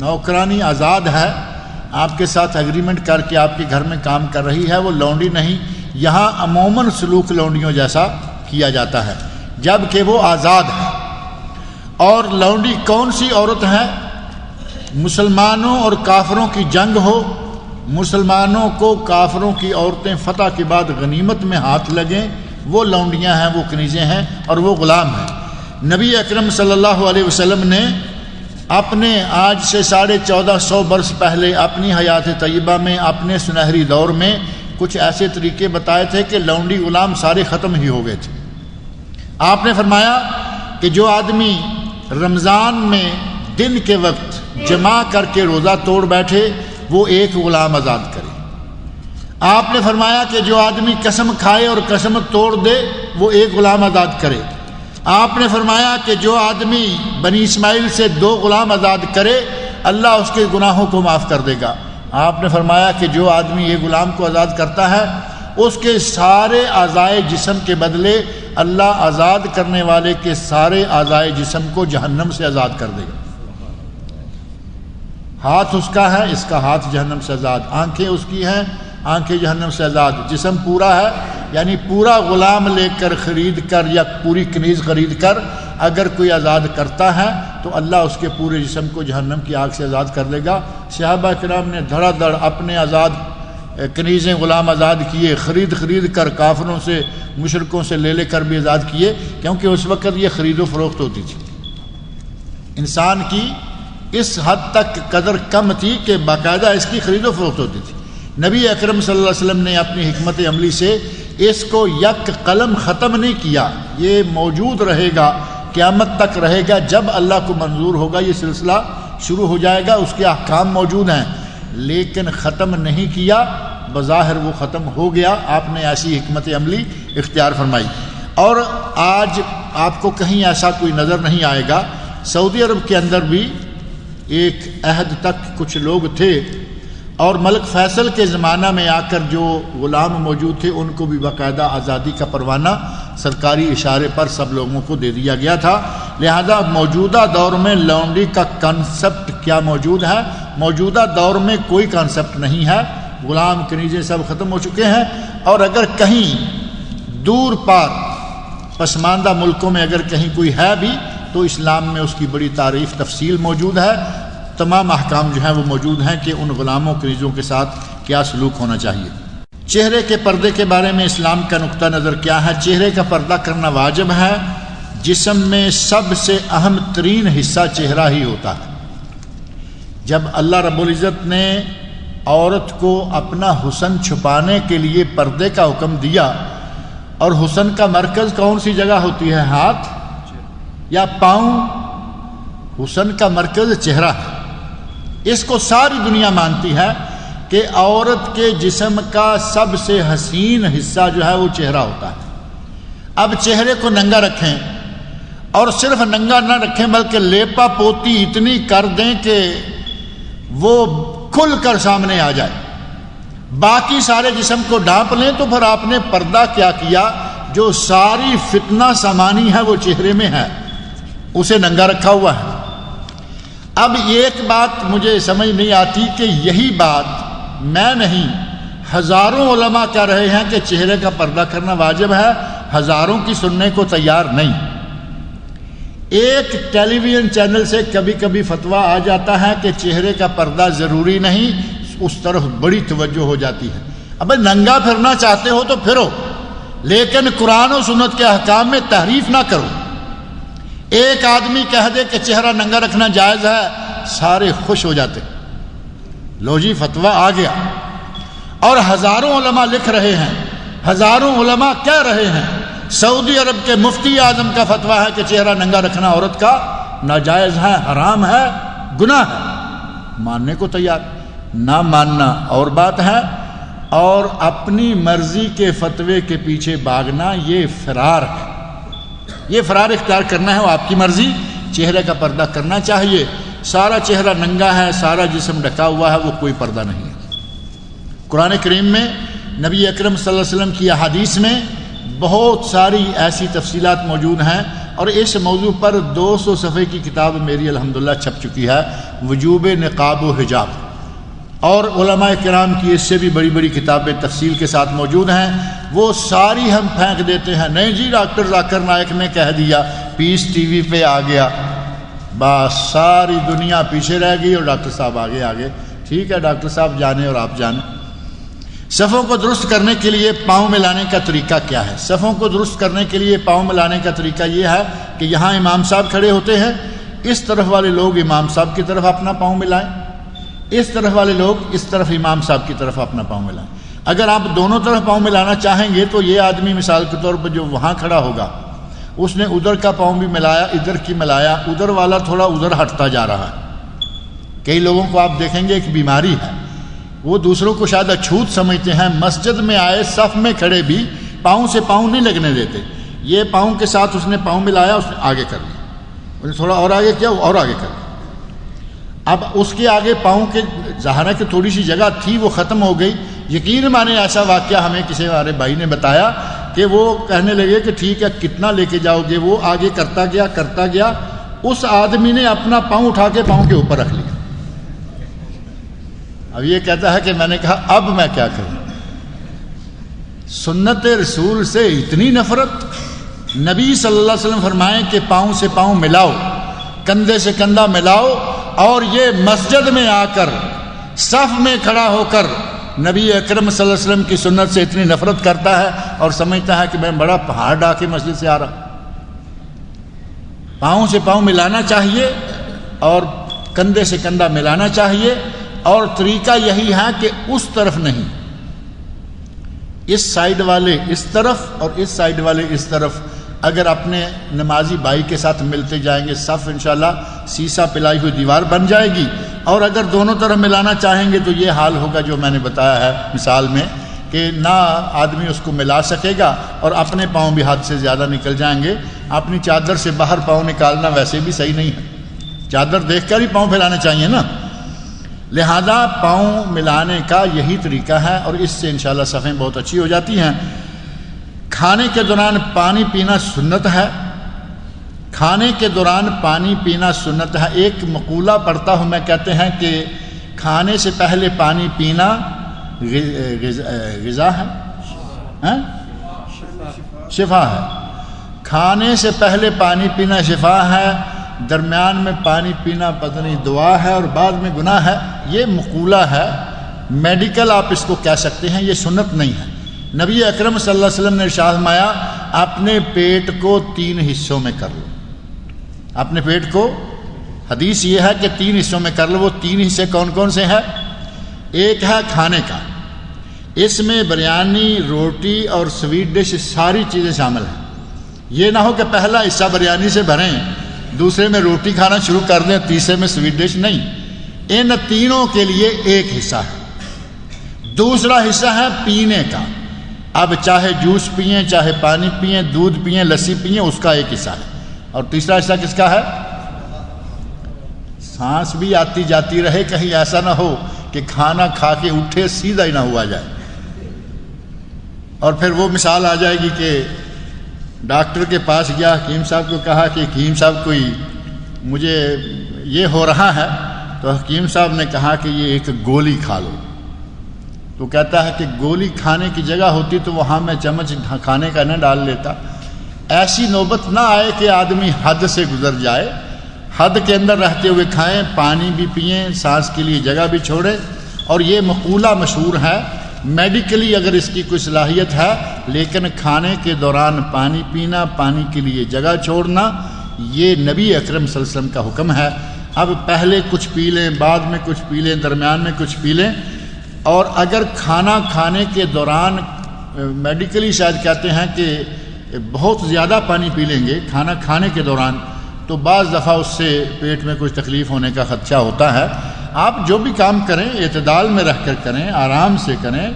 نوکرانی آزاد ہے، آپ کے ساتھ اگریمنٹ کر کے آپ کے گھر میں کام کر رہی ہے، وہ لونڈی نہیں۔ یہاں عموماً سلوک لونڈیوں جیسا کیا جاتا ہے جب کہ وہ آزاد ہے۔ اور لونڈی کون سی عورت ہے؟ مسلمانوں اور کافروں کی جنگ ہو، مسلمانوں کو کافروں کی عورتیں فتح کے بعد غنیمت میں ہاتھ لگیں، وہ لونڈیاں ہیں، وہ کنیزیں ہیں اور وہ غلام ہیں۔ نبی اکرم صلی اللہ علیہ وسلم نے اپنے آج سے 1450 برس پہلے اپنی حیات طیبہ میں، اپنے سنہری دور میں کچھ ایسے طریقے بتائے تھے کہ لونڈی غلام سارے ختم ہی ہو گئے تھے۔ آپ نے فرمایا کہ جو آدمی رمضان میں دن کے وقت جمع کر کے روزہ توڑ بیٹھے، وہ ایک غلام آزاد کرے۔ آپ نے فرمایا کہ جو آدمی قسم کھائے اور قسم توڑ دے، وہ ایک غلام آزاد کرے۔ آپ نے فرمایا کہ جو آدمی بنی اسماعیل سے 2 غلام آزاد کرے، اللہ اس کے گناہوں کو معاف کر دے گا۔ آپ نے فرمایا کہ جو آدمی ایک غلام کو آزاد کرتا ہے، اس کے سارے اعضائے جسم کے بدلے اللہ آزاد کرنے والے کے سارے اعضائے جسم کو جہنم سے آزاد کر دے گا۔ ہاتھ اس کا ہے، اس کا ہاتھ جہنم سے آزاد، آنکھیں اس کی ہیں، آنکھیں جہنم سے آزاد، جسم پورا ہے، یعنی پورا غلام لے کر خرید کر یا پوری کنیز خرید کر اگر کوئی آزاد کرتا ہے تو اللہ اس کے پورے جسم کو جہنم کی آگ سے آزاد کر دے گا۔ صحابہ کرام نے دھڑا دھڑ اپنے آزاد کنیزیں غلام آزاد کیے، خرید کر کافروں سے مشرکوں سے لے کر بھی آزاد کیے، کیونکہ اس وقت یہ خرید و فروخت ہوتی تھی۔ انسان کی اس حد تک قدر کم تھی کہ باقاعدہ اس کی خرید و فروخت ہوتی تھی۔ نبی اکرم صلی اللہ علیہ وسلم نے اپنی حکمت عملی سے اس کو یک قلم ختم نہیں کیا، یہ موجود رہے گا، قیامت تک رہے گا۔ جب اللہ کو منظور ہوگا یہ سلسلہ شروع ہو جائے گا، اس کے احکام موجود ہیں، لیکن ختم نہیں کیا، بظاہر وہ ختم ہو گیا۔ آپ نے ایسی حکمت عملی اختیار فرمائی۔ اور آج آپ کو کہیں ایسا کوئی نظر نہیں آئے گا۔ سعودی عرب کے اندر بھی ایک عہد تک کچھ لوگ تھے، اور ملک فیصل کے زمانہ میں آ کر جو غلام موجود تھے ان کو بھی باقاعدہ آزادی کا پروانہ سرکاری اشارے پر سب لوگوں کو دے دیا گیا تھا۔ لہذا موجودہ دور میں لانڈری کا کنسپٹ کیا موجود ہے؟ موجودہ دور میں کوئی کنسپٹ نہیں ہے، غلام کنیزیں سب ختم ہو چکے ہیں۔ اور اگر کہیں دور پار پسماندہ ملکوں میں اگر کہیں کوئی ہے بھی تو اسلام میں اس کی بڑی تعریف تفصیل موجود ہے، تمام احکام جو ہیں وہ موجود ہیں کہ ان غلاموں کنیزوں کے ساتھ کیا سلوک ہونا چاہیے۔ چہرے کے پردے کے بارے میں اسلام کا نقطہ نظر کیا ہے؟ چہرے کا پردہ کرنا واجب ہے۔ جسم میں سب سے اہم ترین حصہ چہرہ ہی ہوتا ہے۔ جب اللہ رب العزت نے عورت کو اپنا حسن چھپانے کے لیے پردے کا حکم دیا، اور حسن کا مرکز کون سی جگہ ہوتی ہے؟ ہاتھ یا پاؤں؟ حسن کا مرکز چہرہ ہے۔ اس کو ساری دنیا مانتی ہے کہ عورت کے جسم کا سب سے حسین حصہ جو ہے وہ چہرہ ہوتا ہے۔ اب چہرے کو ننگا رکھیں، اور صرف ننگا نہ رکھیں بلکہ لیپا پوتی اتنی کر دیں کہ وہ کھل کر سامنے آ جائے، باقی سارے جسم کو ڈھانپ لیں، تو پھر آپ نے پردہ کیا کیا؟ جو ساری فتنہ سامانی ہے وہ چہرے میں ہے، اسے ننگا رکھا ہوا ہے۔ اب ایک بات مجھے سمجھ نہیں آتی کہ یہی بات میں نہیں، ہزاروں علماء کہہ رہے ہیں کہ چہرے کا پردہ کرنا واجب ہے، ہزاروں کی سننے کو تیار نہیں۔ ایک ٹیلی ویژن چینل سے کبھی کبھی فتویٰ آ جاتا ہے کہ چہرے کا پردہ ضروری نہیں، اس طرف بڑی توجہ ہو جاتی ہے۔ اب ننگا پھرنا چاہتے ہو تو پھرو، لیکن قرآن و سنت کے احکام میں تحریف نہ کرو۔ ایک آدمی کہہ دے کہ چہرہ ننگا رکھنا جائز ہے، سارے خوش ہو جاتے، لو جی فتویٰ آ گیا۔ اور ہزاروں علماء لکھ رہے ہیں، ہزاروں علماء کہہ رہے ہیں، سعودی عرب کے مفتی اعظم کا فتویٰ ہے کہ چہرہ ننگا رکھنا عورت کا ناجائز ہے، حرام ہے، گناہ ہے۔ ماننے کو تیار، نہ ماننا اور بات ہے، اور اپنی مرضی کے فتوے کے پیچھے بھاگنا یہ فرار ہے، یہ فرار اختیار کرنا ہے، وہ آپ کی مرضی۔ چہرے کا پردہ کرنا چاہیے۔ سارا چہرہ ننگا ہے، سارا جسم ڈھکا ہوا ہے، وہ کوئی پردہ نہیں ہے۔ قرآن کریم میں نبی اکرم صلی اللہ علیہ وسلم کی احادیث میں بہت ساری ایسی تفصیلات موجود ہیں، اور اس موضوع پر 200 صفحے کی کتاب میری الحمدللہ چھپ چکی ہے، وجوب نقاب و حجاب، اور علماء کرام کی اس سے بھی بڑی بڑی کتابیں تفصیل کے ساتھ موجود ہیں۔ وہ ساری ہم پھینک دیتے ہیں، نہیں جی ڈاکٹر ذاکر نائک نے کہہ دیا، پیس ٹی وی پہ آ گیا، بس ساری دنیا پیچھے رہ گئی اور ڈاکٹر صاحب آگے۔ ٹھیک ہے، ڈاکٹر صاحب جانے اور آپ جانے۔ صفوں کو درست کرنے کے لیے پاؤں ملانے کا طریقہ کیا ہے؟ صفوں کو درست کرنے کے لیے پاؤں ملانے کا طریقہ یہ ہے کہ یہاں امام صاحب کھڑے ہوتے ہیں، اس طرف والے لوگ امام صاحب کی طرف اپنا پاؤں ملائیں، اس طرف والے لوگ اس طرف امام صاحب کی طرف اپنا پاؤں ملائیں۔ اگر آپ دونوں طرف پاؤں ملانا چاہیں گے تو یہ آدمی مثال کے طور پر جو وہاں کھڑا ہوگا، اس نے ادھر کا پاؤں بھی ملایا، ادھر کی ملایا، ادھر والا تھوڑا ادھر ہٹتا جا رہا ہے۔ کئی لوگوں کو آپ دیکھیں گے ایک بیماری ہے، وہ دوسروں کو شاید اچھوت سمجھتے ہیں، مسجد میں آئے صف میں کھڑے بھی پاؤں سے پاؤں نہیں لگنے دیتے، یہ پاؤں کے ساتھ اس نے پاؤں ملایا، اس نے آگے کر لیا، اس نے تھوڑا اور آگے کیا اور آگے کر لیا۔ اب اس کے آگے پاؤں کے ظاہر ہے کہ تھوڑی سی جگہ تھی وہ ختم ہو گئی۔ یقین مانے ایسا واقعہ ہمیں کسی ہمارے بھائی نے بتایا کہ وہ کہنے لگے کہ ٹھیک ہے کتنا لے کے جاؤ گے، وہ آگے کرتا گیا، اس آدمی نے اپنا پاؤں اٹھا کے پاؤں کے اوپر رکھ لیا۔ اب یہ کہتا ہے کہ میں نے کہا اب میں کیا کروں؟ سنت رسول سے اتنی نفرت۔ نبی صلی اللہ علیہ وسلم فرمائیں کہ پاؤں سے پاؤں ملاؤ، کندھے سے کندھا ملاؤ، اور یہ مسجد میں آ کر صف میں کھڑا ہو کر نبی اکرم صلی اللہ علیہ وسلم کی سنت سے اتنی نفرت کرتا ہے اور سمجھتا ہے کہ میں بڑا پہاڑ ڈھا کے مسجد سے آ رہا. پاؤں سے پاؤں ملانا چاہیے اور کندھے سے کندھا ملانا چاہیے، اور طریقہ یہی ہے کہ اس طرف نہیں، اس سائیڈ والے اس طرف اور اس سائیڈ والے اس طرف اگر اپنے نمازی بھائی کے ساتھ ملتے جائیں گے، صف انشاءاللہ سیسا پلائی ہوئی دیوار بن جائے گی. اور اگر دونوں طرف ملانا چاہیں گے تو یہ حال ہوگا جو میں نے بتایا ہے مثال میں، کہ نہ آدمی اس کو ملا سکے گا اور اپنے پاؤں بھی حد سے زیادہ نکل جائیں گے. اپنی چادر سے باہر پاؤں نکالنا ویسے بھی صحیح نہیں ہے، چادر دیکھ کر ہی پاؤں پھیلانے چاہیے نا. لہذا پاؤں ملانے کا یہی طریقہ ہے، اور اس سے انشاءاللہ صفیں بہت اچھی ہو جاتی ہیں. کھانے کے دوران پانی پینا سنت ہے، کھانے کے دوران پانی پینا سنت ہے. ایک مقولہ پڑھتا ہوں میں، کہتے ہیں کہ کھانے سے پہلے پانی پینا غذا ہے، شفا ہے. کھانے سے پہلے پانی پینا شفا ہے، درمیان میں پانی پینا پتہ نہیں دعا ہے اور بعد میں گناہ ہے. یہ مقولہ ہے، میڈیکل آپ اس کو کہہ سکتے ہیں، یہ سنت نہیں ہے. نبی اکرم صلی اللہ علیہ وسلم نے ارشاد فرمایا اپنے پیٹ کو 3 حصوں میں کر لو. اپنے پیٹ کو، حدیث یہ ہے کہ 3 حصوں میں کر لو. وہ 3 حصے کون کون سے ہیں؟ ایک ہے کھانے کا، اس میں بریانی، روٹی اور سویٹ ڈش ساری چیزیں شامل ہیں. یہ نہ ہو کہ پہلا حصہ بریانی سے بھریں، دوسرے میں روٹی کھانا شروع کر دیں، تیسرے میں سویٹ ڈش. نہیں، ان تینوں کے لیے ایک حصہ ہے. دوسرا حصہ ہے پینے کا. اب چاہے جوس پئیں، چاہے پانی پئیں، دودھ پئیں، لسی پئیں، اس کا ایک حصہ ہے. اور تیسرا حصہ کس کا ہے؟ سانس بھی آتی جاتی رہے، کہیں ایسا نہ ہو کہ کھانا کھا کے اٹھے سیدھا ہی نہ ہوا جائے. اور پھر وہ مثال آ جائے گی کہ ڈاکٹر کے پاس گیا، حکیم صاحب کو کہا کہ حکیم صاحب کوئی مجھے یہ ہو رہا ہے، تو حکیم صاحب نے کہا کہ یہ ایک گولی کھا لو. تو کہتا ہے کہ گولی کھانے کی جگہ ہوتی تو وہاں میں چمچ کھانے کا نہ ڈال لیتا. ایسی نوبت نہ آئے کہ آدمی حد سے گزر جائے. حد کے اندر رہتے ہوئے کھائیں، پانی بھی پئیں، سانس کے لیے جگہ بھی چھوڑیں. اور یہ مقولہ مشہور ہے، میڈیکلی اگر اس کی کوئی صلاحیت ہے، لیکن کھانے کے دوران پانی پینا، پانی کے لیے جگہ چھوڑنا، یہ نبی اکرم صلی اللہ علیہ وسلم کا حکم ہے. اب پہلے کچھ پی لیں، بعد میں کچھ پی لیں، درمیان میں کچھ پی لیں. اور اگر کھانا کھانے کے دوران میڈیکلی شاید کہتے ہیں کہ بہت زیادہ پانی پی لیں گے کھانا کھانے کے دوران، تو بعض دفعہ اس سے پیٹ میں کچھ تکلیف ہونے کا خدشہ ہوتا ہے. آپ جو بھی کام کریں اعتدال میں رہ کر کریں، آرام سے کریں.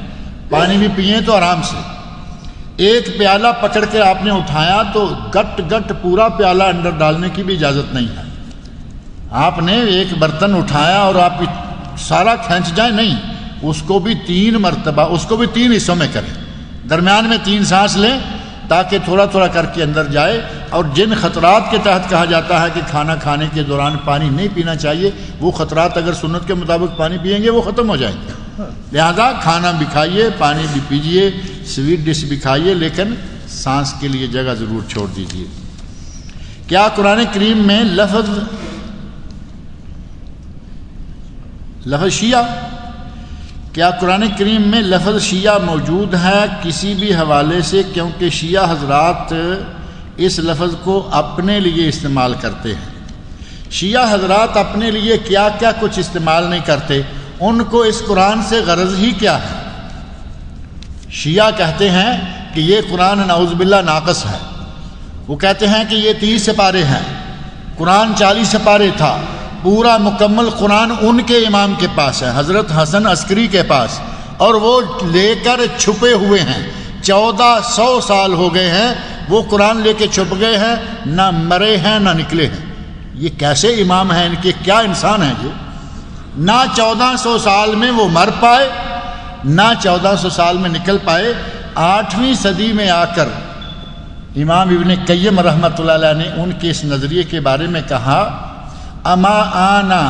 پانی بھی پئیں تو آرام سے. ایک پیالہ پکڑ کے آپ نے اٹھایا تو گٹ گٹ پورا پیالہ اندر ڈالنے کی بھی اجازت نہیں ہے. آپ نے ایک برتن اٹھایا اور آپ سارا کھینچ جائیں، نہیں، اس کو بھی 3 مرتبہ، اس کو بھی 3 حصوں میں کریں. درمیان میں 3 سانس لیں تاکہ تھوڑا تھوڑا کر کے اندر جائے. اور جن خطرات کے تحت کہا جاتا ہے کہ کھانا کھانے کے دوران پانی نہیں پینا چاہیے، وہ خطرات اگر سنت کے مطابق پانی پئیں گے وہ ختم ہو جائیں گے. لہذا کھانا بھی کھائیے، پانی بھی پیجیے، سویٹ ڈش بھی کھائیے، لیکن سانس کے لیے جگہ ضرور چھوڑ دیجیے. کیا قرآن کریم میں لفظ شیعہ، کیا قرآن کریم میں لفظ شیعہ موجود ہے کسی بھی حوالے سے؟ کیونکہ شیعہ حضرات اس لفظ کو اپنے لیے استعمال کرتے ہیں. شیعہ حضرات اپنے لیے کیا کیا کچھ استعمال نہیں کرتے. ان کو اس قرآن سے غرض ہی کیا ہے؟ شیعہ کہتے ہیں کہ یہ قرآن نعوذ باللہ ناقص ہے. وہ کہتے ہیں کہ یہ 30 سپارے ہیں، قرآن 40 سپارے تھا. پورا مکمل قرآن ان کے امام کے پاس ہے، حضرت حسن عسکری کے پاس، اور وہ لے کر چھپے ہوئے ہیں. 1400 سال ہو گئے ہیں وہ قرآن لے کے چھپ گئے ہیں، نہ مرے ہیں نہ نکلے ہیں. یہ کیسے امام ہیں ان کے؟ کیا انسان ہیں یہ؟ نہ 1400 سال میں وہ مر پائے، نہ 1400 سال میں نکل پائے. 8ویں صدی میں آ کر امام ابن قیم رحمۃ اللہ علیہ نے ان کے اس نظریے کے بارے میں کہا، اما آنا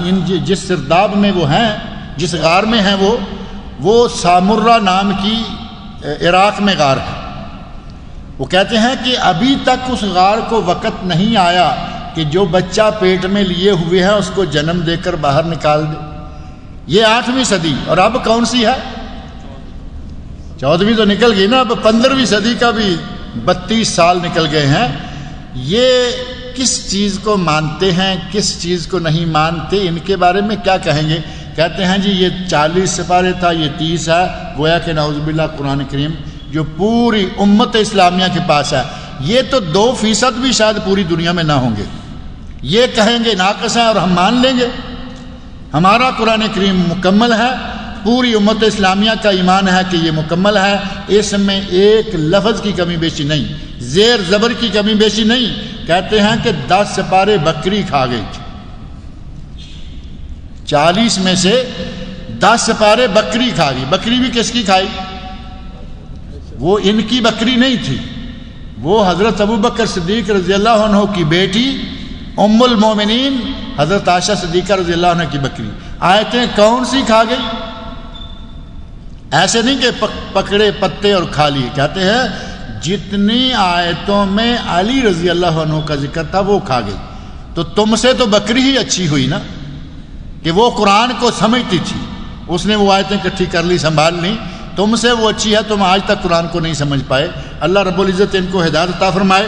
ان جس سرداب میں وہ ہیں، جس غار میں ہیں وہ سامرہ نام کی عراق میں غار ہے. وہ کہتے ہیں کہ ابھی تک اس غار کو وقت نہیں آیا کہ جو بچہ پیٹ میں لیے ہوئے ہیں اس کو جنم دے کر باہر نکال دے. یہ 8ویں صدی، اور اب کون سی ہے؟ 14ویں تو نکل گئی نا، اب 15ویں صدی کا بھی 32 سال نکل گئے ہیں۔ یہ کس چیز کو مانتے ہیں، کس چیز کو نہیں مانتے، ان کے بارے میں کیا کہیں گے؟ کہتے ہیں جی یہ 40 سپارے تھا، یہ 30 ہے، گویا کہ نعوذ باللہ قرآن کریم جو پوری امت اسلامیہ کے پاس ہے، یہ تو 2% بھی شاید پوری دنیا میں نہ ہوں گے۔ یہ کہیں گے ناقص ہے اور ہم مان لیں گے۔ ہمارا قرآن کریم مکمل ہے، پوری امت اسلامیہ کا ایمان ہے کہ یہ مکمل ہے، اس میں ایک لفظ کی کمی بیشی نہیں، زیر زبر کی کمی بیشی نہیں۔ کہتے ہیں کہ 10 سپارے بکری کھا گئی، 40 میں سے 10 سپارے بکری کھا گئی۔ بکری بھی کس کی کھائی؟ وہ ان کی بکری نہیں تھی، وہ حضرت ابوبکر صدیق رضی اللہ عنہ کی بیٹی ام المومنین حضرت عائشہ صدیقہ رضی اللہ عنہ کی بکری۔ آیتیں کون سی کھا گئی؟ ایسے نہیں کہ پکڑے پتے اور کھا لیے، کہتے ہیں جتنی آیتوں میں علی رضی اللہ عنہ کا ذکر تھا وہ کھا گئی۔ تو تم سے تو بکری ہی اچھی ہوئی نا، کہ وہ قرآن کو سمجھتی تھی، اس نے وہ آیتیں اکٹھی کر لی، سنبھال لی۔ تم سے وہ اچھی ہے، تم آج تک قرآن کو نہیں سمجھ پائے۔ اللہ رب العزت ان کو ہدایت عطا فرمائے،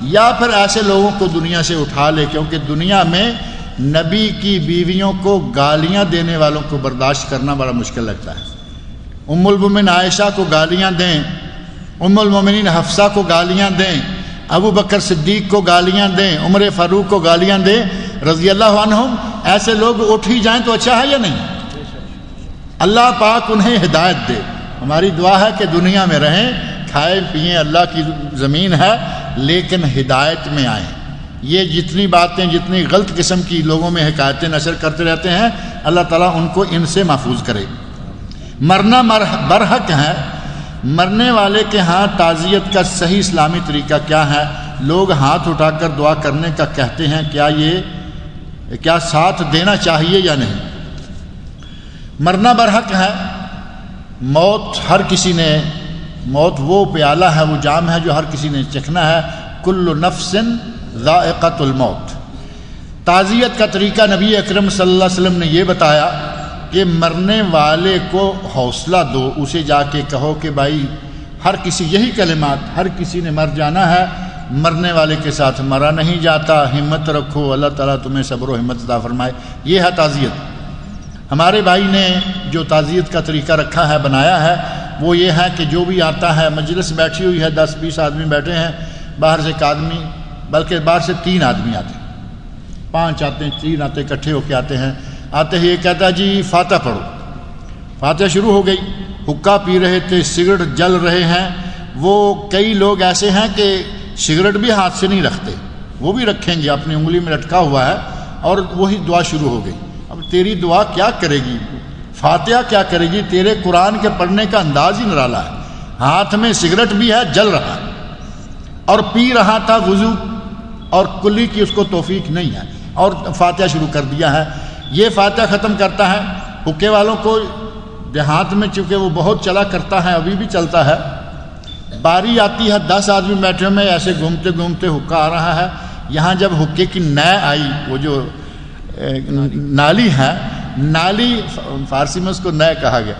یا پھر ایسے لوگوں کو دنیا سے اٹھا لے، کیونکہ دنیا میں نبی کی بیویوں کو گالیاں دینے والوں کو برداشت کرنا بڑا مشکل لگتا ہے۔ ام المومنین عائشہ کو گالیاں دیں، ام المومنین حفصہ کو گالیاں دیں، ابو بکر صدیق کو گالیاں دیں، عمر فاروق کو گالیاں دیں رضی اللہ عنہم، ایسے لوگ اٹھ ہی جائیں تو اچھا ہے یا نہیں؟ اللہ پاک انہیں ہدایت دے۔ ہماری دعا ہے کہ دنیا میں رہیں، کھائیں پئیں، اللہ کی زمین ہے، لیکن ہدایت میں آئیں۔ یہ جتنی باتیں، جتنی غلط قسم کی لوگوں میں حکایتیں نشر کرتے رہتے ہیں، اللہ تعالیٰ ان کو ان سے محفوظ کرے۔ مرنا برحق ہے، مرنے والے کے ہاں تعزیت کا صحیح اسلامی طریقہ کیا ہے؟ لوگ ہاتھ اٹھا کر دعا کرنے کا کہتے ہیں، کیا ساتھ دینا چاہیے یا نہیں؟ مرنا برحق ہے، موت ہر کسی نے، موت وہ پیالہ ہے، وہ جام ہے جو ہر کسی نے چکھنا ہے۔ کل نفس ذائقۃ الموت۔ تعزیت کا طریقہ نبی اکرم صلی اللہ علیہ وسلم نے یہ بتایا کہ مرنے والے کو حوصلہ دو، اسے جا کے کہو کہ بھائی ہر کسی، یہی کلمات، ہر کسی نے مر جانا ہے، مرنے والے کے ساتھ مرا نہیں جاتا، ہمت رکھو، اللہ تعالیٰ تمہیں صبر و ہمت عطا فرمائے۔ یہ ہے تعزیت۔ ہمارے بھائی نے جو تعزیت کا طریقہ رکھا ہے، بنایا ہے، وہ یہ ہے کہ جو بھی آتا ہے، مجلس بیٹھی ہوئی ہے، 10-20 آدمی بیٹھے ہیں، باہر سے ایک آدمی، بلکہ باہر سے 3 آدمی آتے ہیں، 5 آتے ہیں، 3 آتے اکٹھے ہو کے آتے ہیں۔ آتے ہی یہ کہتا ہے جی فاتحہ پڑھو۔ فاتحہ شروع ہو گئی، حقہ پی رہے تھے، سگریٹ جل رہے ہیں۔ وہ کئی لوگ ایسے ہیں کہ سگریٹ بھی ہاتھ سے نہیں رکھتے، وہ بھی رکھیں گے، اپنی انگلی میں لٹکا ہوا ہے، اور وہی دعا شروع ہو گئی۔ اب تیری دعا کیا کرے گی، فاتحہ کیا کرے گی؟ تیرے قرآن کے پڑھنے کا انداز ہی نرالا ہے۔ ہاتھ میں سگریٹ بھی ہے، جل رہا ہے، اور پی رہا تھا وضو، اور کلی کی اس کو توفیق نہیں ہے، اور فاتحہ شروع کر دیا ہے۔ یہ فاتحہ ختم کرتا ہے، حقے والوں کو دیہات میں چونکہ وہ بہت چلا کرتا ہے، ابھی بھی چلتا ہے، باری آتی ہے، 10 آدمی بیٹھے میں ایسے گھومتے گھومتے حقہ آ رہا ہے۔ یہاں جب حقے کی نئے آئی، وہ جو نالی ہے، نالی فارسی میں اس کو نئے کہا گیا،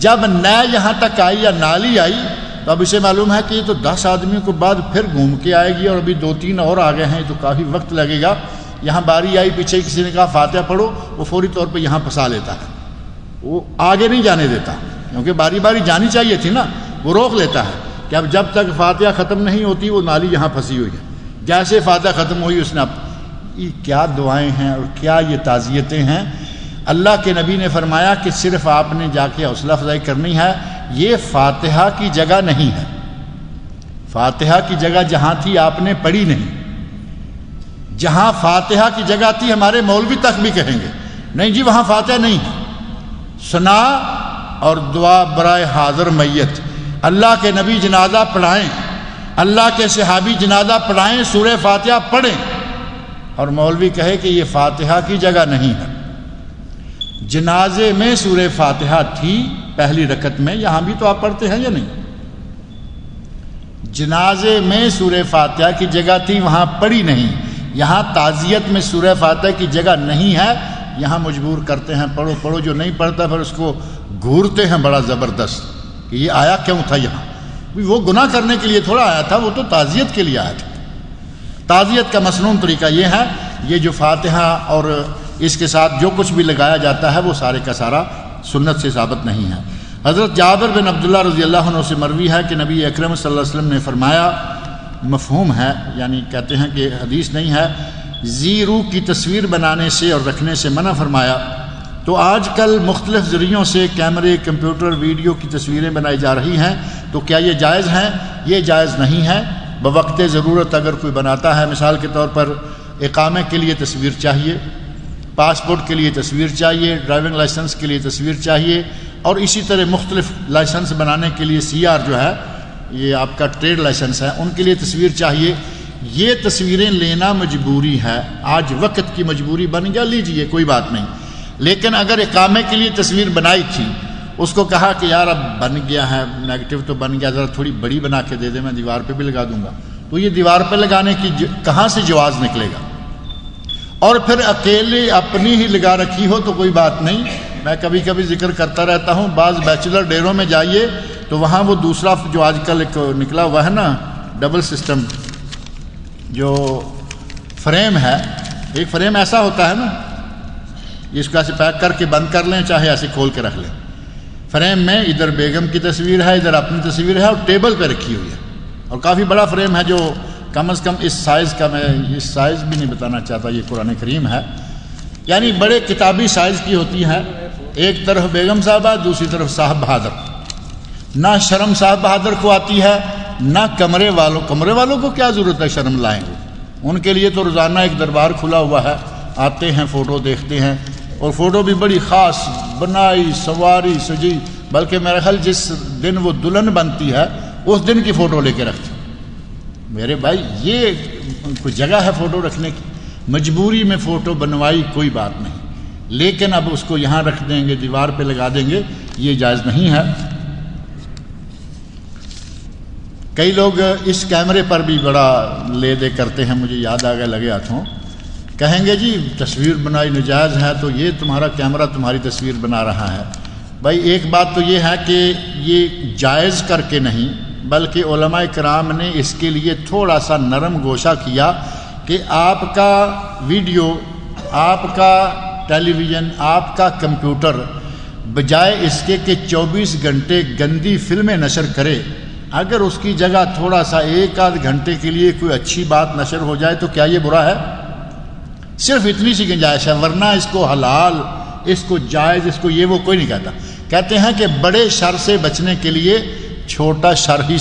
جب نئے یہاں تک آئی یا نالی آئی، تو اب اسے معلوم ہے کہ یہ تو 10 آدمیوں کے بعد پھر گھوم کے آئے گی، اور ابھی 2-3 اور آ گئے ہیں، تو کافی وقت لگے گا۔ یہاں باری آئی، پیچھے کسی نے کہا فاتحہ پڑھو، وہ فوری طور پہ یہاں پھنسا لیتا ہے، وہ آگے نہیں جانے دیتا، کیونکہ باری باری جانی چاہیے تھی نا، وہ روک لیتا ہے کہ اب جب تک فاتحہ ختم نہیں ہوتی وہ نالی یہاں پھنسی ہوئی ہے۔ جیسے فاتحہ ختم ہوئی، اس نے یہ کیا دعائیں ہیں اور کیا یہ تعزیتیں ہیں۔ اللہ کے نبی نے فرمایا کہ صرف آپ نے جا کے حوصلہ افزائی کرنی ہے، یہ فاتحہ کی جگہ نہیں ہے۔ فاتحہ کی جگہ جہاں تھی آپ نے پڑھی نہیں، جہاں فاتحہ کی جگہ تھی ہمارے مولوی تک بھی کہیں گے نہیں جی وہاں فاتحہ نہیں ہے۔ سنا اور دعا برائے حاضر میت، اللہ کے نبی جنازہ پڑھائیں، اللہ کے صحابی جنازہ پڑھائیں، سورہ فاتحہ پڑھیں، اور مولوی کہے کہ یہ فاتحہ کی جگہ نہیں ہے۔ جنازے میں سورہ فاتحہ تھی پہلی رکعت میں، یہاں بھی تو آپ پڑھتے ہیں یا نہیں؟ جنازے میں سورہ فاتحہ کی جگہ تھی، وہاں پڑھی نہیں۔ یہاں تعزیت میں سورہ فاتحہ کی جگہ نہیں ہے، یہاں مجبور کرتے ہیں پڑھو پڑھو، جو نہیں پڑھتا پھر اس کو گھورتے ہیں بڑا زبردست کہ یہ آیا کیوں تھا یہاں، وہ گناہ کرنے کے لیے تھوڑا آیا تھا، وہ تو تعزیت کے لیے آیا تھا۔ تعزیت کا مسنون طریقہ یہ ہے، یہ جو فاتحہ اور اس کے ساتھ جو کچھ بھی لگایا جاتا ہے وہ سارے کا سارا سنت سے ثابت نہیں ہے۔ حضرت جابر بن عبداللہ رضی اللہ عنہ سے مروی ہے کہ نبی اکرم صلی اللہ علیہ وسلم نے فرمایا، مفہوم ہے یعنی کہتے ہیں کہ حدیث نہیں ہے، ذی روح کی تصویر بنانے سے اور رکھنے سے منع فرمایا۔ تو آج کل مختلف ذریعوں سے کیمرے، کمپیوٹر، ویڈیو کی تصویریں بنائی جا رہی ہیں، تو کیا یہ جائز ہیں؟ یہ جائز نہیں ہے۔ بوقت ضرورت اگر کوئی بناتا ہے، مثال کے طور پر اقامے کے لیے تصویر چاہیے، پاسپورٹ کے لیے تصویر چاہیے، ڈرائیونگ لائسنس کے لیے تصویر چاہیے، اور اسی طرح مختلف لائسنس بنانے کے لیے CR جو ہے یہ آپ کا ٹریڈ لائسنس ہے، ان کے لیے تصویر چاہیے۔ یہ تصویریں لینا مجبوری ہے، آج وقت کی مجبوری بن گیا، لیجئے کوئی بات نہیں۔ لیکن اگر اقامے کے لیے تصویر بنائی تھی، اس کو کہا کہ یار اب بن گیا ہے، نیگیٹو تو بن گیا، ذرا تھوڑی بڑی بنا کے دے دے، میں دیوار پہ بھی لگا دوں گا، تو یہ دیوار پہ لگانے کی کہاں سے جواز نکلے گا؟ اور پھر اکیلے اپنی ہی لگا رکھی ہو تو کوئی بات نہیں۔ میں کبھی کبھی ذکر کرتا رہتا ہوں، بعض بیچلر ڈیروں میں جائیے تو وہاں وہ دوسرا جو آج کل ایک نکلا ہوا ہے نا ڈبل سسٹم، جو فریم ہے، ایک فریم ایسا ہوتا ہے نا، اس کو ایسے پیک کر کے بند کر لیں، چاہے ایسے کھول کے رکھ لیں۔ فریم میں ادھر بیگم کی تصویر ہے، ادھر اپنی تصویر ہے، اور ٹیبل پہ رکھی ہوئی ہے، اور کافی بڑا فریم ہے، جو کم از کم اس سائز کا، میں اس سائز بھی نہیں بتانا چاہتا، یہ قرآن کریم ہے، یعنی بڑے کتابی سائز کی ہوتی ہے، ایک طرف بیگم صاحبہ، دوسری طرف صاحب بہادر۔ نہ شرم صاحب بہادر کو آتی ہے، نہ کمرے والوں کو کیا ضرورت ہے شرم لائیں گے، ان کے لیے تو روزانہ ایک دربار کھلا ہوا ہے، آتے ہیں فوٹو دیکھتے ہیں، اور فوٹو بھی بڑی خاص بنائی سواری سجی، بلکہ میرا خیال جس دن وہ دلہن بنتی ہے اس دن کی فوٹو لے کے رکھتے ہیں۔ میرے بھائی یہ کوئی جگہ ہے فوٹو رکھنے کی؟ مجبوری میں فوٹو بنوائی کوئی بات نہیں، لیکن اب اس کو یہاں رکھ دیں گے، دیوار پہ لگا دیں گے، یہ جائز نہیں ہے۔ کئی لوگ اس کیمرے پر بھی بڑا لے دے کرتے ہیں، مجھے یاد آ گیا لگے ہاتھوں، کہیں گے جی تصویر بنائی نجائز ہے تو یہ تمہارا کیمرہ تمہاری تصویر بنا رہا ہے۔ بھائی ایک بات تو یہ ہے کہ یہ جائز کر کے نہیں، بلکہ علماء کرام نے اس کے لیے تھوڑا سا نرم گوشہ کیا کہ آپ کا ویڈیو، آپ کا ٹیلی ویژن، آپ کا کمپیوٹر بجائے اس کے کہ 24 گھنٹے گندی فلمیں نشر کرے، اگر اس کی جگہ تھوڑا سا ایک آدھ گھنٹے کے لیے کوئی اچھی بات نشر ہو جائے تو کیا یہ برا ہے؟ صرف اتنی سی گنجائش ہے، ورنہ اس کو حلال، اس کو جائز، اس کو یہ وہ کوئی نہیں کہتا۔ کہتے ہیں کہ بڑے شر سے بچنے کے لیے چھوٹا شر ہی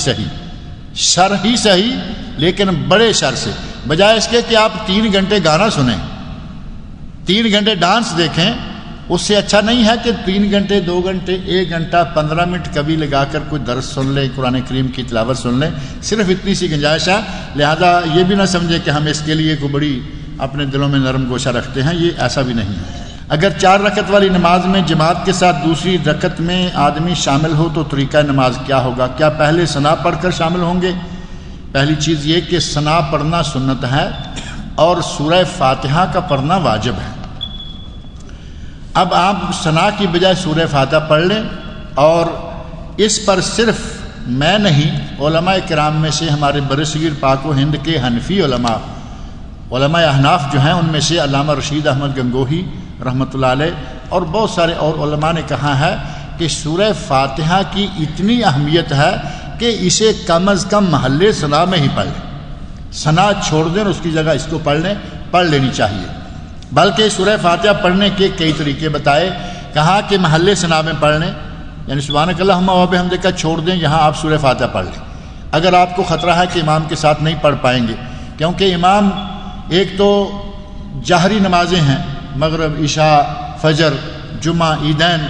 صحیح، لیکن بڑے شر سے، بجائے اس کے کہ آپ 3 گھنٹے گانا سنیں، 3 گھنٹے ڈانس دیکھیں، اس سے اچھا نہیں ہے کہ 3 گھنٹے 2 گھنٹے 1 گھنٹہ 15 منٹ کبھی لگا کر کوئی درس سن لیں، قرآن کریم کی تلاوت سن لیں، صرف اتنی سی گنجائش ہے۔ لہذا یہ بھی نہ سمجھے کہ ہم اس کے لیے کوئی بڑی اپنے دلوں میں نرم گوشہ رکھتے ہیں، یہ ایسا بھی نہیں ہے۔ اگر 4 رکعت والی نماز میں جماعت کے ساتھ دوسری رکعت میں آدمی شامل ہو تو طریقہ نماز کیا ہوگا؟ کیا پہلے ثنا پڑھ کر شامل ہوں گے؟ پہلی چیز یہ کہ ثنا پڑھنا سنت ہے اور سورہ فاتحہ کا پڑھنا واجب ہے۔ اب آپ ثنا کی بجائے سورہ فاتحہ پڑھ لیں، اور اس پر صرف میں نہیں، علماء کرام میں سے ہمارے برصغیر پاک و ہند کے حنفی علماء احناف جو ہیں، ان میں سے علامہ رشید احمد گنگوہی رحمۃ اللہ علیہ اور بہت سارے اور علماء نے کہا ہے کہ سورہ فاتحہ کی اتنی اہمیت ہے کہ اسے کم از کم محل ثنا میں ہی پڑھ لیں، ثنا چھوڑ دیں اور اس کی جگہ اس کو پڑھ لینی چاہیے۔ بلکہ سورہ فاتحہ پڑھنے کے کئی طریقے بتائے، کہا کہ محل ثنا میں پڑھ لیں، یعنی سبحانک اللہم و بحمدک چھوڑ دیں، یہاں آپ سورہ فاتحہ پڑھ لیں۔ اگر آپ کو خطرہ ہے کہ امام کے ساتھ نہیں پڑھ پائیں گے، کیونکہ امام ایک تو جہری نمازیں ہیں، مغرب، عشاء، فجر، جمعہ، عیدین،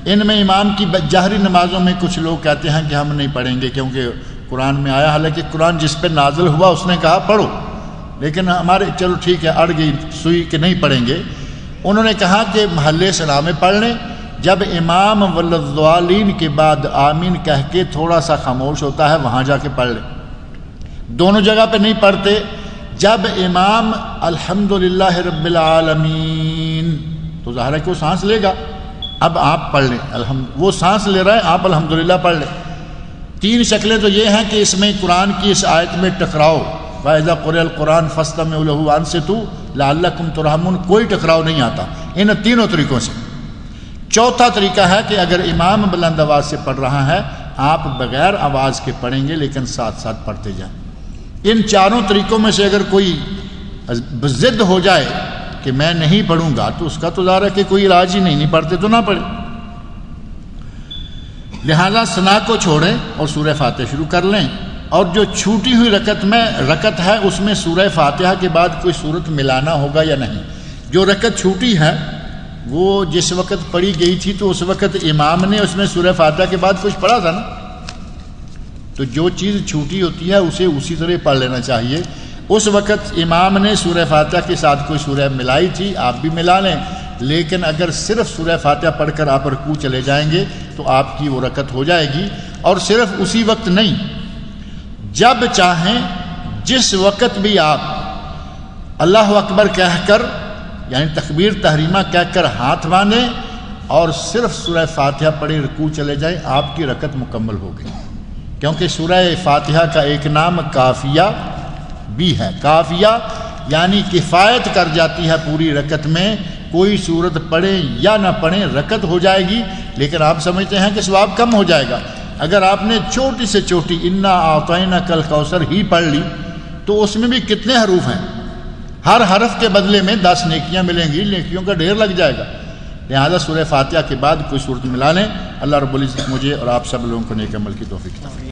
ان میں امام کی جہری نمازوں میں کچھ لوگ کہتے ہیں کہ ہم نہیں پڑھیں گے کیونکہ قرآن میں آیا، حالانکہ قرآن جس پہ نازل ہوا اس نے کہا پڑھو، لیکن ہمارے چلو ٹھیک ہے، اڑ گئی سوئی کہ نہیں پڑھیں گے۔ انہوں نے کہا کہ محل ثنا میں پڑھ لیں، جب امام والضالین کے بعد آمین کہہ کے تھوڑا سا خاموش ہوتا ہے وہاں جا کے پڑھ لیں۔ دونوں جگہ پہ نہیں پڑھتے، جب امام الحمدللہ رب العالمین تو ظاہر ہے کہ وہ سانس لے گا. اب آپ پڑھ لیں وہ سانس لے رہا ہے، آپ الحمدللہ پڑھ لیں. 3 شکلیں تو یہ ہیں کہ اس میں قرآن کی اس آیت میں ٹکراؤ، وَإِذَا قُرِئَ الْقُرْآنُ فَاسْتَمِعُوا لَهُ وَأَنصِتُوا لَعَلَّكُمْ تُرْحَمُونَ، کوئی ٹکراؤ نہیں آتا ان تینوں طریقوں سے. چوتھا طریقہ ہے کہ اگر امام بلند آواز سے پڑھ رہا ہے، آپ بغیر آواز کے پڑھیں گے لیکن ساتھ ساتھ پڑھتے جائیں. ان چاروں طریقوں میں سے اگر کوئی ضد ہو جائے کہ میں نہیں پڑھوں گا تو اس کا تو ظاہر ہے کہ کوئی علاج ہی نہیں پڑھتے تو نہ پڑھے. لہذا ثنا کو چھوڑیں اور سورہ فاتحہ شروع کر لیں. اور جو چھوٹی ہوئی رکعت ہے اس میں سورہ فاتحہ کے بعد کوئی سورت ملانا ہوگا یا نہیں. جو رکعت چھوٹی ہے وہ جس وقت پڑھی گئی تھی تو اس وقت امام نے اس میں سورہ فاتحہ کے بعد کچھ پڑھا تھا نا، تو جو چیز چھوٹی ہوتی ہے اسے اسی طرح پڑھ لینا چاہیے. اس وقت امام نے سورہ فاتحہ کے ساتھ کوئی سورہ ملائی تھی، آپ بھی ملا لیں. لیکن اگر صرف سورہ فاتحہ پڑھ کر آپ رکوع چلے جائیں گے تو آپ کی وہ رکعت ہو جائے گی. اور صرف اسی وقت نہیں، جب چاہیں جس وقت بھی آپ اللہ اکبر کہہ کر یعنی تکبیر تحریمہ کہہ کر ہاتھ باندھیں اور صرف سورہ فاتحہ پڑھے رکوع چلے جائیں، آپ کی رکعت مکمل ہو گئی. کیونکہ سورہ فاتحہ کا ایک نام کافیہ بھی ہے. کافیہ یعنی کفایت کر جاتی ہے پوری رکعت میں، کوئی صورت پڑھیں یا نہ پڑھیں رکعت ہو جائے گی. لیکن آپ سمجھتے ہیں کہ ثواب کم ہو جائے گا. اگر آپ نے چھوٹی سے چھوٹی انا اعطیناک الکوثر ہی پڑھ لی تو اس میں بھی کتنے حروف ہیں، ہر حرف کے بدلے میں 10 نیکیاں ملیں گی، نیکیوں کا ڈھیر لگ جائے گا. لہذا سورہ فاتحہ کے بعد کوئی صورت ملا لیں. اللہ رب العزت مجھے اور آپ سب لوگوں کو نیک عمل کی توفیق عطا فرمائے.